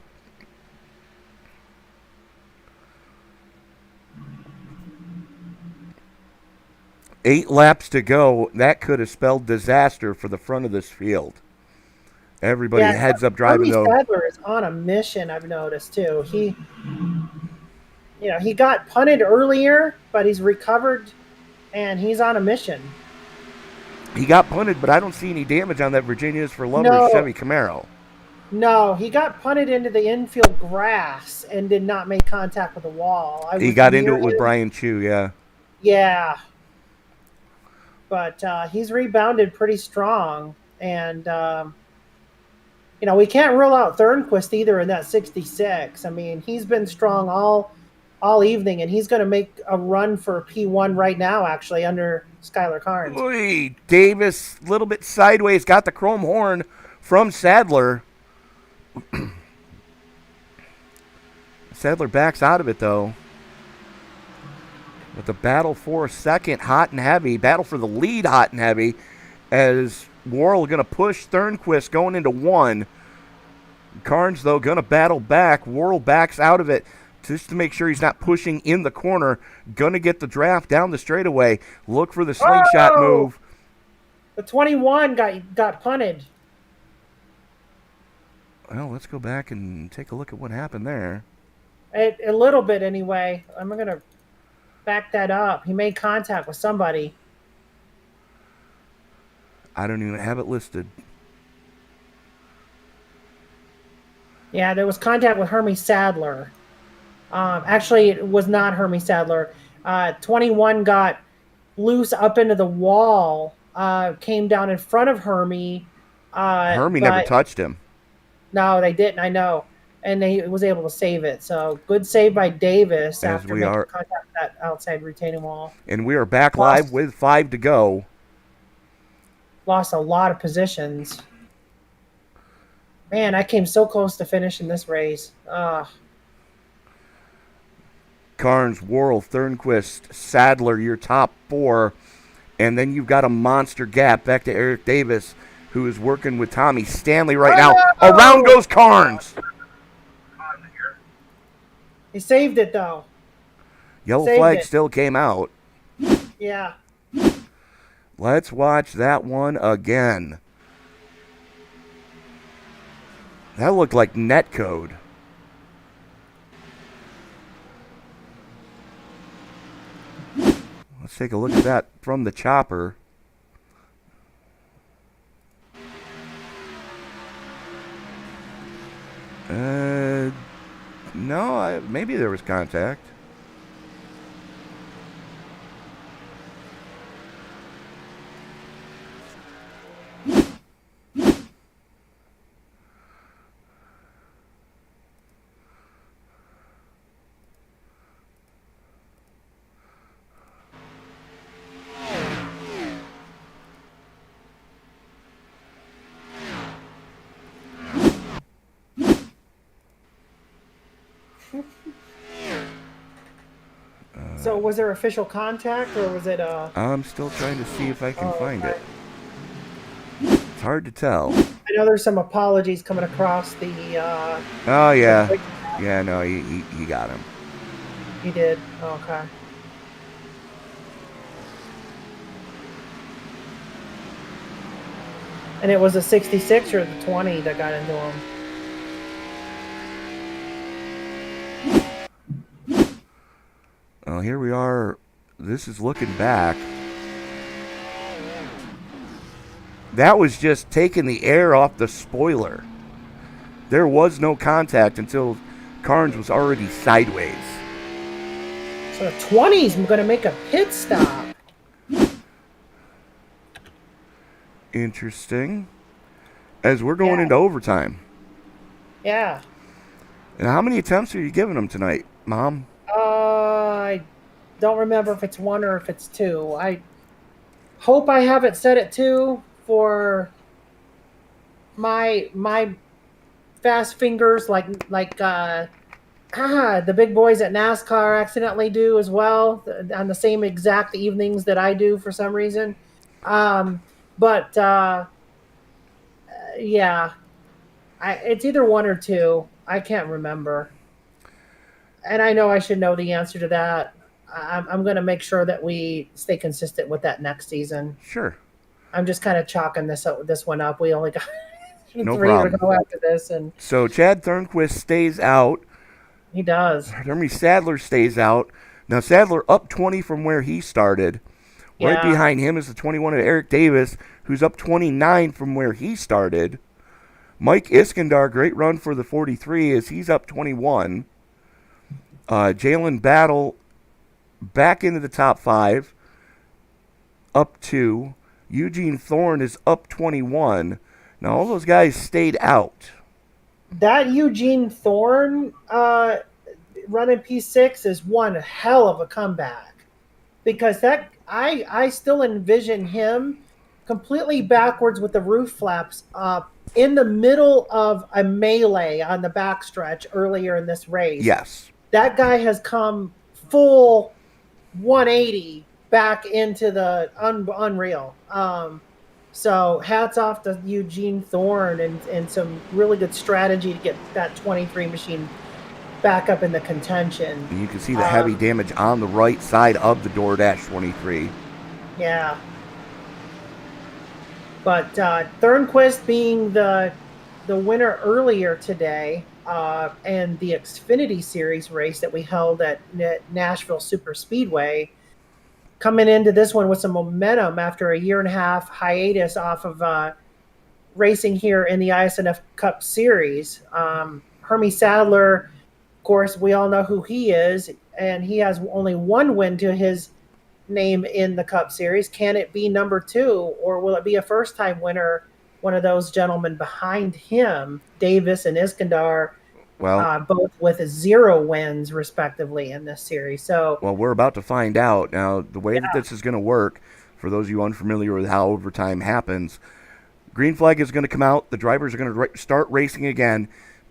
Eight laps to go. That could have spelled disaster for the front of this field. Everybody heads up driving though. Sadler is on a mission, I've noticed too. He got punted earlier, but he's recovered and he's on a mission. He got punted, but I don't see any damage on that Virginia's for Lovers Chevy Camaro. No, he got punted into the infield grass and did not make contact with the wall. He got into it with Brian Chu, yeah. Yeah. But he's rebounded pretty strong. And, we can't rule out Thornquist either in that 66. I mean, he's been strong all evening, and he's going to make a run for P1 right now, actually, under Skylar Carnes. Oy, Davis, a little bit sideways, got the chrome horn from Sadler. Sadler backs out of it, though. With the battle for second, hot and heavy. Battle for the lead, hot and heavy. As Worrell going to push Thornquist going into one. Carnes, though, going to battle back. Worrell backs out of it just to make sure he's not pushing in the corner. Going to get the draft down the straightaway. Look for the slingshot move. The 21 got punted. Well, let's go back and take a look at what happened there. A little bit, anyway. I'm going to back that up. He made contact with somebody. I don't even have it listed. Yeah, there was contact with Hermie Sadler. Actually, it was not Hermie Sadler. 21 got loose up into the wall, came down in front of Hermie. Hermie never touched him. No, they didn't, I know. And he was able to save it. So good save by Davis after making contact with that outside retaining wall. And we are back live with 5 to go. Lost a lot of positions. Man, I came so close to finishing this race. Carnes, Worrell, Thornquist, Sadler, your top 4. And then you've got a monster gap back to Eric Davis, who is working with Tommy Stanley right now. Around goes Carnes. He saved it, though. Yellow flag still came out. Yeah. Let's watch that one again. That looked like netcode. Let's take a look at that from the chopper. No, maybe there was contact. So was there official contact, or was it I'm still trying to see if I can find it. It's hard to tell. I know there's some apologies coming across the Oh yeah. Yeah, no, he got him. He did. Okay. And it was a 66 or the 20 that got into him. Well, here we are. This is looking back. That was just taking the air off the spoiler. There was no contact until Carnes was already sideways. So the 20's going to make a pit stop. Interesting. As we're going into overtime. Yeah. And how many attempts are you giving them tonight, Mom? I don't remember if it's 1 or if it's 2. I hope I have it set at 2 for my fast fingers, like the big boys at NASCAR accidentally do as well on the same exact evenings that I do for some reason. Yeah, it's either 1 or 2. I can't remember. And I know I should know the answer to that. I'm going to make sure that we stay consistent with that next season. Sure. I'm just kind of chalking this one up. We only got no 3 problem. to go after this. And so Chad Thornquist stays out. He does. Jeremy Sadler stays out. Now Sadler up 20 from where he started. Right behind him is the 21 of Eric Davis, who's up 29 from where he started. Mike Iskandar, great run for the 43 as he's up 21. Jalen Battle back into the top 5, up 2. Eugene Thorne is up 21. Now all those guys stayed out. That Eugene Thorne running P6 is one hell of a comeback, because that I still envision him completely backwards with the roof flaps up in the middle of a melee on the backstretch earlier in this race. Yes. That guy has come full 180 back into the unreal. So hats off to Eugene Thorne and some really good strategy to get that 23 machine back up in the contention. And you can see the heavy damage on the right side of the DoorDash 23. Yeah. But Thornquist being the winner earlier today, and the Xfinity Series race that we held at Nashville Super Speedway, coming into this one with some momentum after a 1.5-year hiatus off of racing here in the iSNF Cup Series. Hermie Sadler, of course, we all know who he is, and he has only 1 win to his name in the Cup Series. Can it be number 2, or will it be a first-time winner, one of those gentlemen behind him, Davis and Iskandar, both with 0 wins, respectively, in this series? So, well, we're about to find out. Now, the way that this is going to work, for those of you unfamiliar with how overtime happens, green flag is going to come out. The drivers are going to start racing again.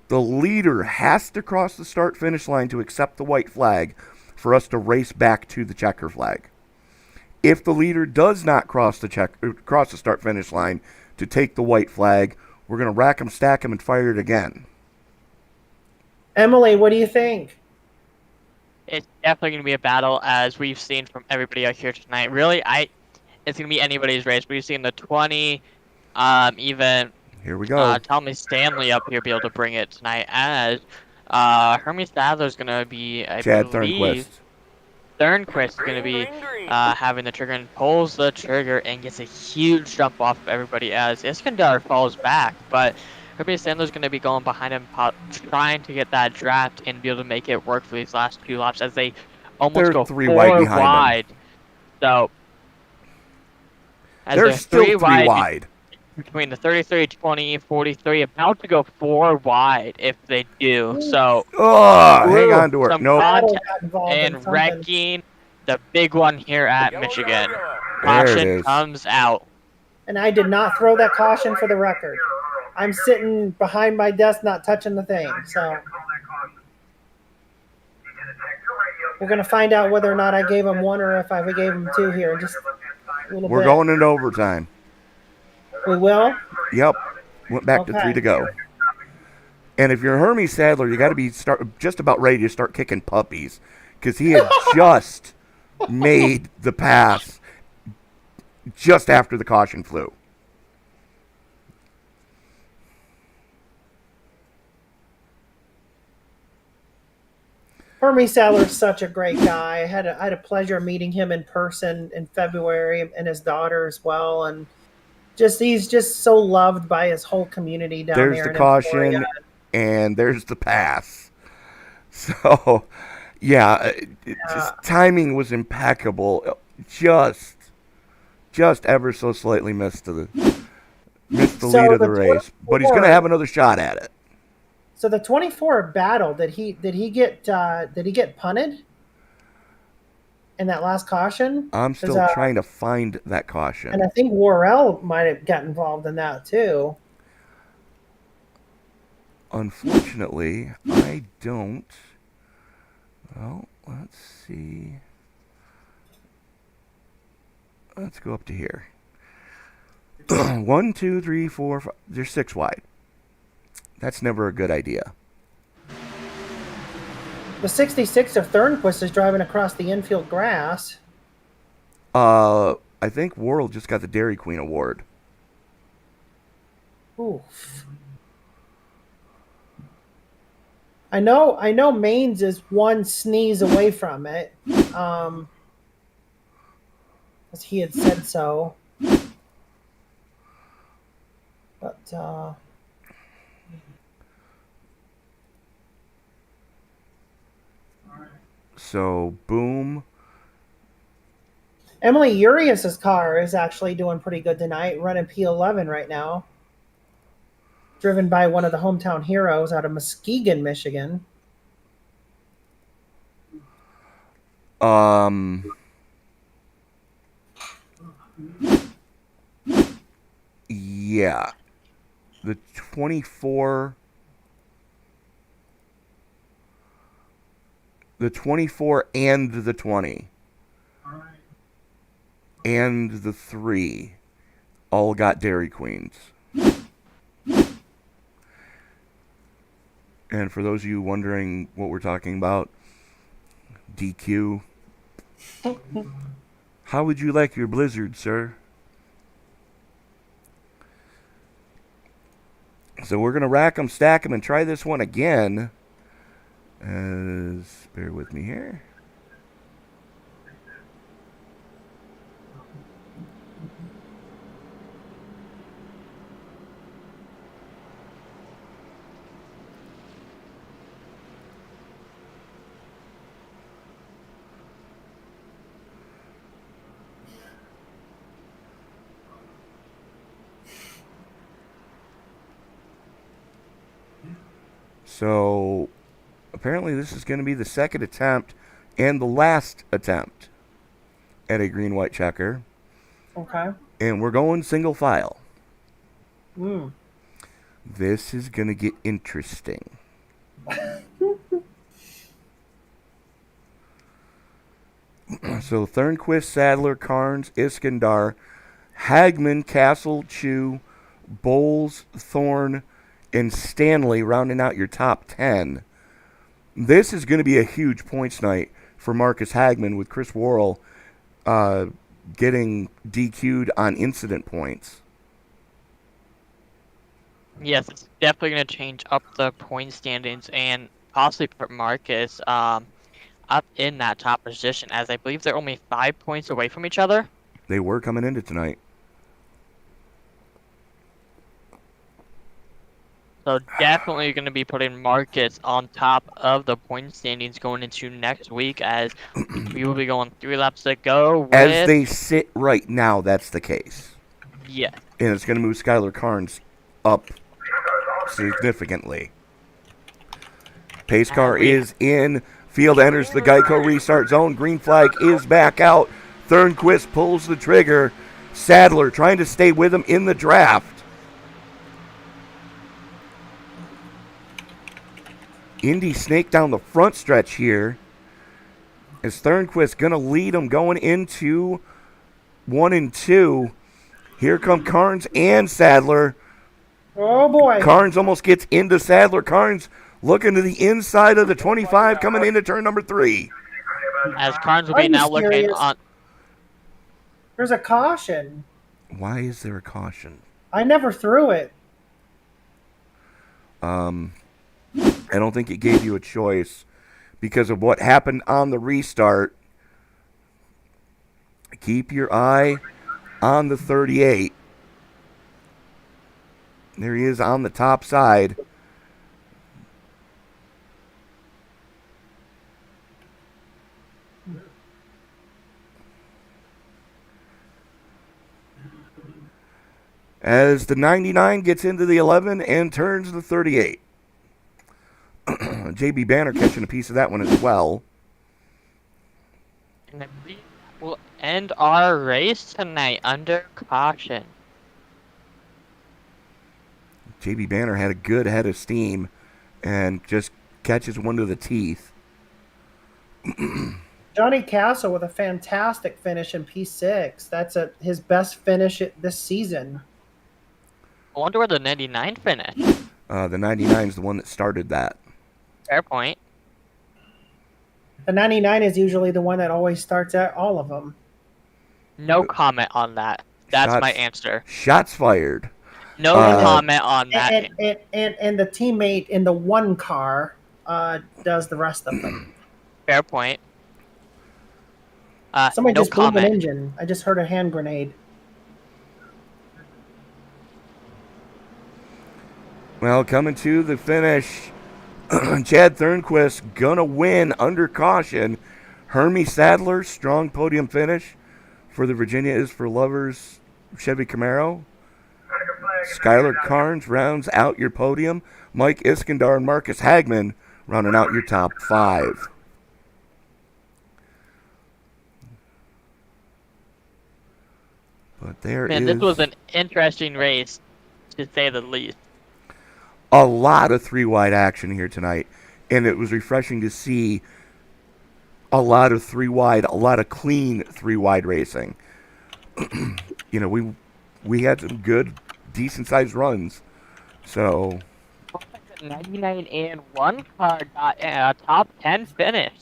The leader has to cross the start-finish line to accept the white flag for us to race back to the checker flag. If the leader does not cross the start-finish line to take the white flag, we're going to rack them, stack them, and fire it again. Emily, what do you think? It's definitely going to be a battle, as we've seen from everybody out here tonight. Really, it's going to be anybody's race. We've seen the 20, even here we go. Tommy Stanley up here be able to bring it tonight, as Hermie Sadler's going to be, I believe, Thornquist is going to be having the trigger and pulls the trigger and gets a huge jump off of everybody as Iskandar falls back. But Hermie Sadler's going to be going behind him, trying to get that draft and be able to make it work for these last 2 laps, as they almost go 3 wide. So they're still 3 wide. Between the 33, 20, 43, about to go 4 wide if they do. So, hang on to it. And wrecking the big one here at Michigan. Caution comes out. And I did not throw that caution, for the record. I'm sitting behind my desk, not touching the thing. So we're going to find out whether or not I gave him 1 or if I gave him 2 here. Just a little bit. We're going into overtime. We will? Yep. Went back to 3 to go. And if you're Hermie Sadler, you got to be just about ready to start kicking puppies, because he had just made the pass just after the caution flew. Hermie Sadler's such a great guy. I had a pleasure meeting him in person in February, and his daughter as well. And He's just so loved by his whole community down There's there. the in caution, Emporia. and there's the pass. So, yeah, just timing was impeccable. Just ever so slightly missed the lead of the race, but he's going to have another shot at it. So the 24 battle, did he get punted in that last caution? I'm still trying to find that caution. And I think Worrell might have got involved in that too. Unfortunately, I don't. Well, let's see. Let's go up to here. 1, 2, 3, 4, 5. There's 6 wide. That's never a good idea. The 66 of Thornquist is driving across the infield grass. I think Worrell just got the Dairy Queen award. Oof. I know Maines is one sneeze away from it. As he had said so. But So, boom. Emily Urias's car is actually doing pretty good tonight, running P11 right now. Driven by one of the hometown heroes out of Muskegon, Michigan. Yeah. The 24 and the 20 and the 3 all got Dairy Queens. And for those of you wondering what we're talking about, DQ. How would you like your blizzard, sir? So we're going to rack them, stack them, and try this one again. Bear with me here. So apparently this is going to be the second attempt and the last attempt at a green-white checker. Okay. And we're going single file. Hmm. This is going to get interesting. So Thornquist, Sadler, Carnes, Iskandar, Hagman, Castle, Chew, Bowles, Thorne, and Stanley rounding out your top 10. This is going to be a huge points night for Marcus Hagman with Chris Worrell getting DQ'd on incident points. Yes, it's definitely going to change up the point standings and possibly put Marcus up in that top position, as I believe they're only 5 points away from each other. They were coming into tonight. So definitely going to be putting Marcus on top of the point standings going into next week, as we will be going 3 laps to go. As they sit right now, that's the case. Yeah. And it's going to move Skylar Carnes up significantly. Pace car is in. Field enters the Geico restart zone. Green flag is back out. Thornquist pulls the trigger. Sadler trying to stay with him in the draft. Indy snake down the front stretch here. Is Thornquist going to lead him going into 1 and 2? Here come Carnes and Sadler. Oh, boy. Carnes almost gets into Sadler. Carnes looking to the inside of the 25 coming into turn number 3. As Carnes will be now looking on. There's a caution. Why is there a caution? I never threw it. I don't think it gave you a choice because of what happened on the restart. Keep your eye on the 38. There he is on the top side. As the 99 gets into the 11 and turns the 38. JB Banner catching a piece of that one as well. And I believe we'll end our race tonight under caution. JB Banner had a good head of steam and just catches one to the teeth. Johnny Castle with a fantastic finish in P6. That's his best finish this season. I wonder where the 99 finished. The 99 is the one that started that. Fair point. The 99 is usually the one that always starts at all of them. No comment on that. That's my answer. Shots fired. No comment on that. And the teammate in the one car does the rest of them. Fair point. Somebody no just blew an comment. engine. I just heard a hand grenade. Well, coming to the finish, Chad Thornquist gonna win under caution. Hermie Sadler, strong podium finish for the Virginia is for Lovers Chevy Camaro. Skylar Carnes rounds out your podium. Mike Iskandar and Marcus Hagman rounding out your top 5. But This was an interesting race, to say the least. A lot of 3-wide action here tonight, and it was refreshing to see a lot of 3-wide, a lot of clean 3-wide racing. You know, we had some good, decent-sized runs, so... 99 and 1 car got a top 10 finish.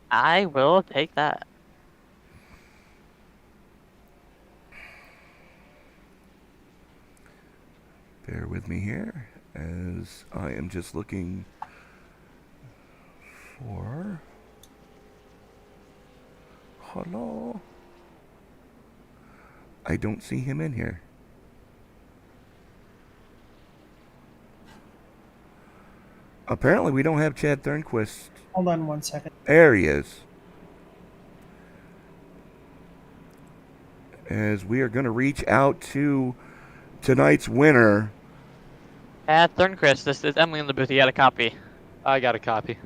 I will take that. Bear with me here, as I am just looking for... Hello? I don't see him in here. Apparently we don't have Chad Thornquist. Hold on 1 second. There he is. As we are going to reach out to tonight's winner. Thornquist, this is Emily in the booth. You got a copy? I got a copy.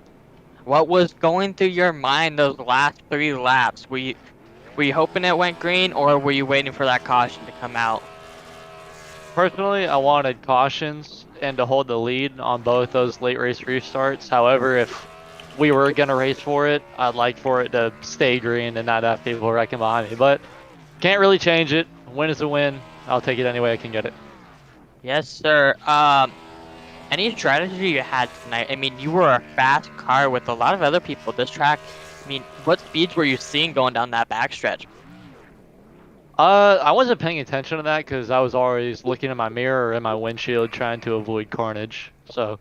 What was going through your mind those last 3 laps? Were you hoping it went green, or were you waiting for that caution to come out? Personally, I wanted cautions and to hold the lead on both those late race restarts. However, if we were going to race for it, I'd like for it to stay green and not have people wrecking behind me. But can't really change it. Win is a win. I'll take it any way I can get it. Yes, sir. Any strategy you had tonight? I mean, you were a fast car with a lot of other people. This track, I mean, what speeds were you seeing going down that backstretch? I wasn't paying attention to that because I was always looking in my mirror or in my windshield trying to avoid carnage. So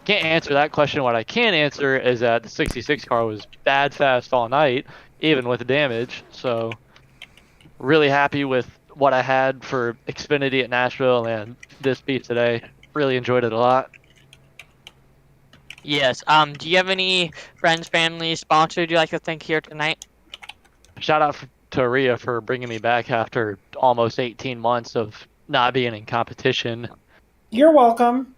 can't answer that question. What I can answer is that the 66 car was bad fast all night, even with the damage. So really happy with what I had for Xfinity at Nashville and this beat today. Really enjoyed it a lot. Yes. Do you have any friends, family, sponsors you'd like to thank here tonight? Shout out to Rhea for bringing me back after almost 18 months of not being in competition. You're welcome.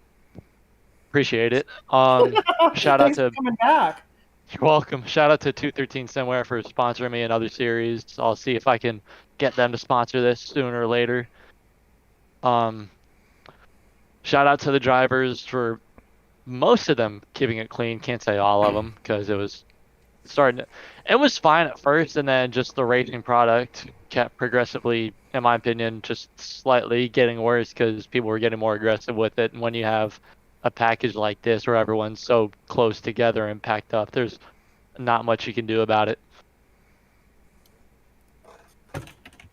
Appreciate it. Shout out to coming back. You're welcome. Shout out to 213 Somewhere for sponsoring me in other series. I'll see if I can get them to sponsor this sooner or later. Shout out to the drivers for most of them keeping it clean. Can't say all of them because it was fine at first, and then just the racing product kept progressively, in my opinion, just slightly getting worse because people were getting more aggressive with it. And when you have a package like this where everyone's so close together and packed up, there's not much you can do about it.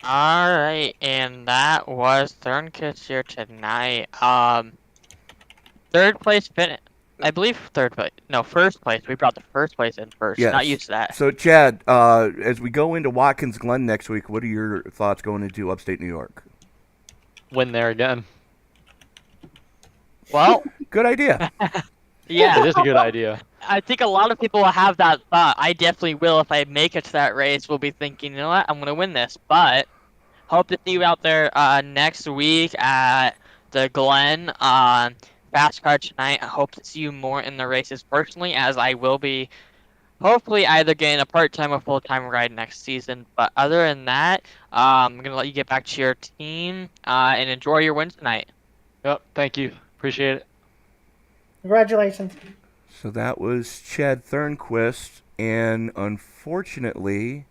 All right, and that was Thornquist here tonight. Third place finish. I believe third place. No, first place. We brought the first place in first. Yes. Not used to that. So, Chad, as we go into Watkins Glen next week, what are your thoughts going into upstate New York? Win there again. Well, Good idea. yeah. It is a good idea. I think a lot of people will have that thought. I definitely will if I make it to that race. Will be thinking, you know what, I'm gonna win this. But hope to see you out there next week at the Glen Fast Car tonight. I hope to see you more in the races personally, as I will be hopefully either getting a part-time or full-time ride next season. But other than that, I'm gonna let you get back to your team and enjoy your win tonight. Yep. Thank you. Appreciate it. Congratulations. So that was Chad Thornquist, and unfortunately,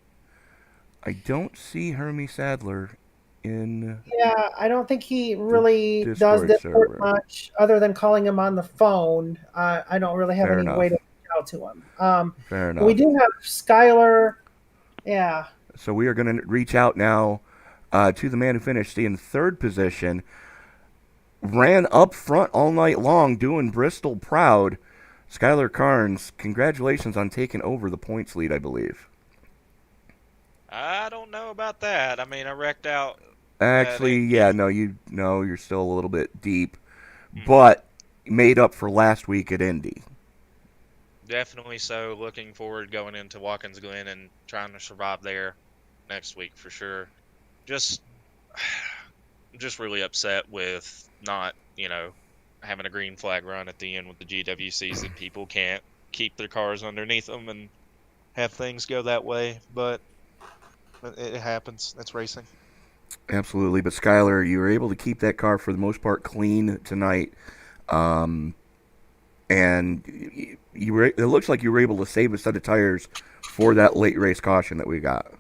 I don't see Hermie Sadler in. Yeah, I don't think he really Discord does server. Discord much other than calling him on the phone. I don't really have Fair any enough. way to reach out to him. Fair We enough. do have Skylar. Yeah. So we are going to reach out now to the man who finished in third position. Ran up front all night long, doing Bristol proud. Skylar Carnes, congratulations on taking over the points lead, I believe. I don't know about that. I mean, I wrecked out. Actually, yeah, you're still a little bit deep, but made up for last week at Indy. Definitely so. Looking forward going into Watkins Glen and trying to survive there next week for sure. Just really upset with not, having a green flag run at the end with the GWCs that people can't keep their cars underneath them and have things go that way. But it happens. That's racing. Absolutely, but Skylar, you were able to keep that car for the most part clean tonight, and it looks like you were able to save a set of tires for that late race caution that we got.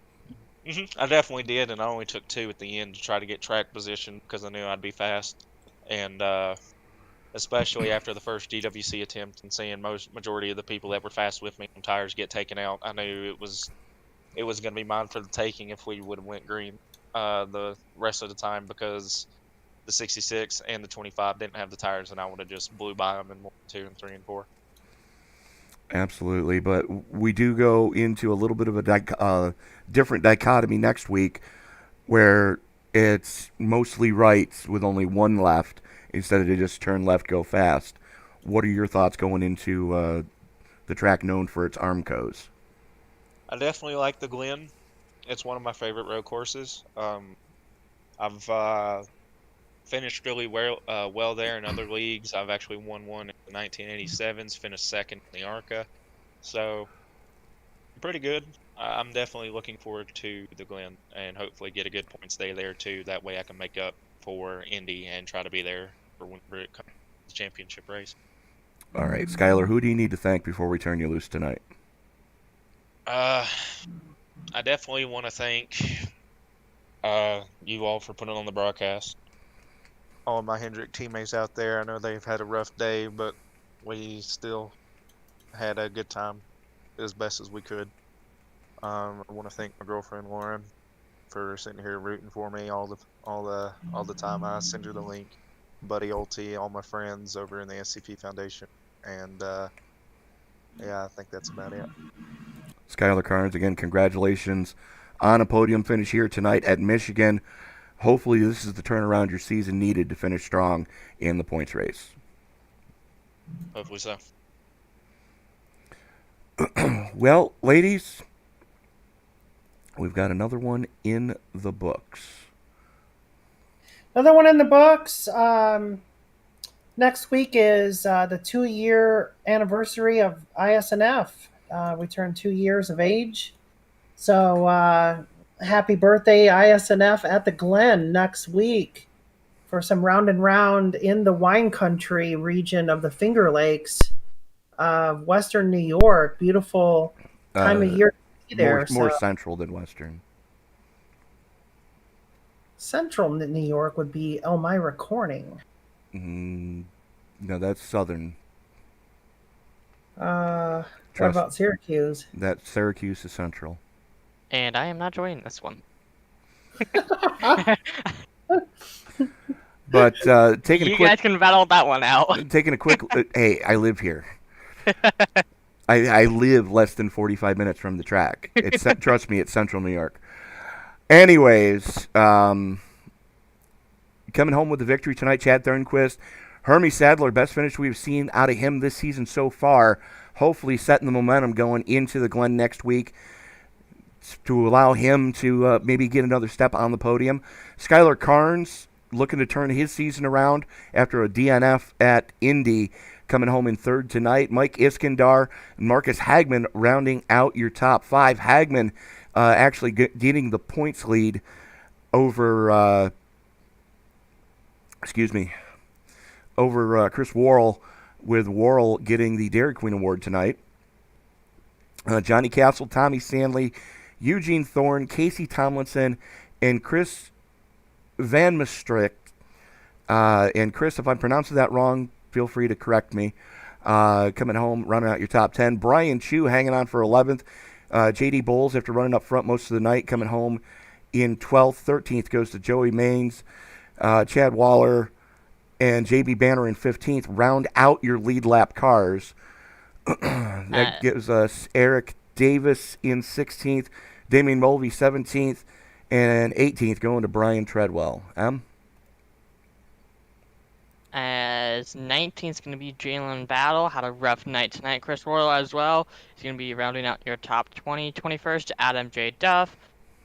I definitely did, and I only took 2 at the end to try to get track position because I knew I'd be fast, and especially after the first GWC attempt and seeing majority of the people that were fast with me tires get taken out, I knew it was going to be mine for the taking if we would have went green the rest of the time, because the 66 and the 25 didn't have the tires, and I would have just blew by them in 1, 2, and 3, and 4. Absolutely, but we do go into a little bit of a different dichotomy next week, where it's mostly rights with only one left instead of just turn left, go fast. What are your thoughts going into the track known for its Armcos? I definitely like the Glen. It's one of my favorite road courses. I've finished really well there in other leagues. I've actually won one in the 1987s, finished second in the ARCA. So, pretty good. I'm definitely looking forward to the Glen and hopefully get a good points day there too. That way I can make up for Indy and try to be there for whenever it comes to the championship race. All right, Skylar, who do you need to thank before we turn you loose tonight? I definitely want to thank you all for putting on the broadcast. All of my Hendrick teammates out there, I know they've had a rough day, but we still had a good time as best as we could. I want to thank my girlfriend Lauren for sitting here rooting for me all the time. I send her the link. Buddy Olty, all my friends over in the SCP Foundation, and yeah, I think that's about it. Skylar Carnes, again, congratulations on a podium finish here tonight at Michigan. Hopefully this is the turnaround your season needed to finish strong in the points race. Hopefully so. Well, ladies, we've got another one in the books. Another one in the books. Next week is the 2-year anniversary of iSNF. We turned 2 years of age. So happy birthday, iSNF at the Glen next week for some round and round in the wine country region of the Finger Lakes, Western New York. Beautiful time of year to be there. More central than Western. Central New York would be Elmira Corning. No, that's southern. What about Syracuse? That Syracuse is central. And I am not joining this one. But You guys can battle that one out. Taking a quick. Hey, I live here. I live less than 45 minutes from the track. Trust me, it's central New York. Anyways, coming home with the victory tonight, Chad Thornquist. Hermie Sadler, best finish we've seen out of him this season so far. Hopefully setting the momentum going into the Glen next week to allow him to maybe get another step on the podium. Skylar Carnes looking to turn his season around after a DNF at Indy, coming home in third tonight. Mike Iskandar and Marcus Hagman rounding out your top 5. Hagman actually getting the points lead over Chris Worrell, with Worrell getting the Dairy Queen Award tonight. Johnny Castle, Tommy Sandley, Eugene Thorne, Casey Tomlinson, and Chris Van Maastricht. And Chris, if I'm pronouncing that wrong, feel free to correct me. Coming home, running out your top 10. Brian Chu hanging on for 11th. J.D. Bowles, after running up front most of the night, coming home in 12th. 13th goes to Joey Maines. Chad Waller and J.B. Banner in 15th. Round out your lead lap cars. That gives us Eric Davis in 16th. Damian Mulvey 17th. And 18th going to Brian Treadwell. As 19th is going to be Jalen Battle. Had a rough night tonight. Chris Worrell as well. He's going to be rounding out your top 20. 21st, Adam J. Duff.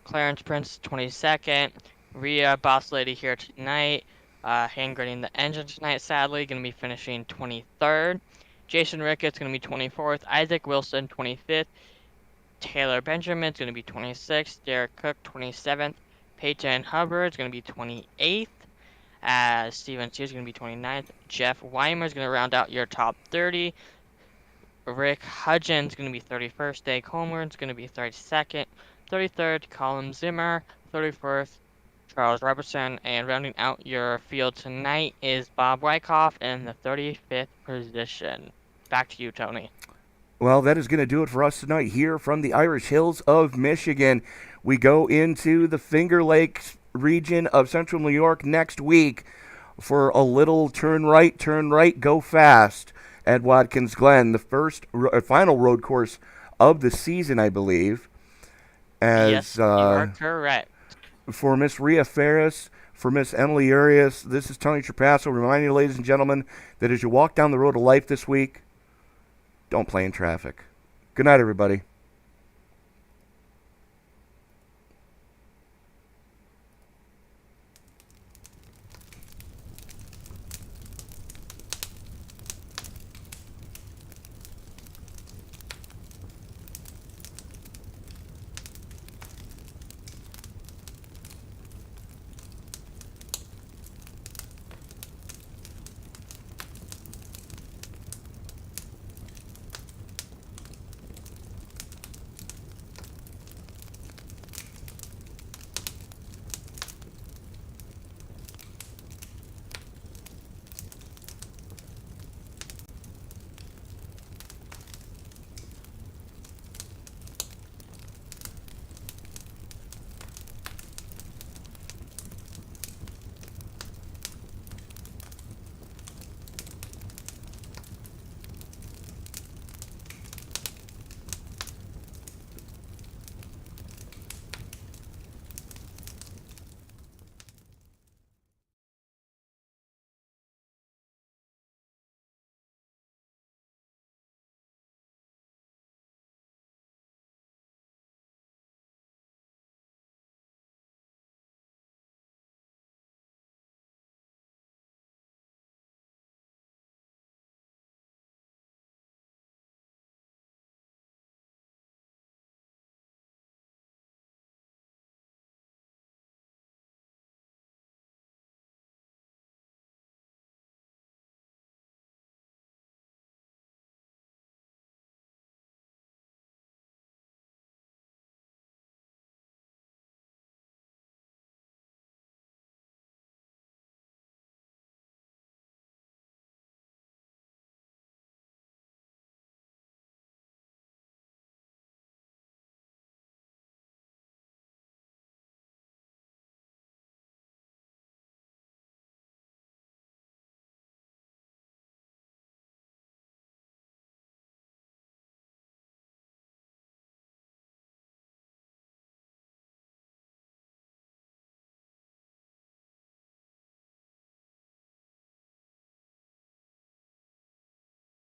Clarence Prince, 22nd. Rhea, Boss Lady here tonight. Hand grading the engine tonight, sadly. Going to be finishing 23rd. Jason Ricketts going to be 24th. Isaac Wilson, 25th. Taylor Benjamin is going to be 26th. Derek Cook, 27th. Peyton Hubbard is going to be 28th. Steven Sears is going to be 29th. Jeff Weimer is going to round out your top 30. Rick Hudgens is going to be 31st. Dave Homer is going to be 32nd. 33rd, Colin Zimmer. 31st, Charles Robertson. And rounding out your field tonight is Bob Wyckoff in the 35th position. Back to you, Tony. Well, that is going to do it for us tonight here from the Irish Hills of Michigan. We go into the Finger Lakes region of central New York next week for a little turn right, go fast at Watkins Glen, the final road course of the season, I believe. Yes, you are correct. For Miss Rhea Ferris, for Miss Emily Arias, this is Tony Trapasso reminding you, ladies and gentlemen, that as you walk down the road of life this week, don't play in traffic. Good night, everybody.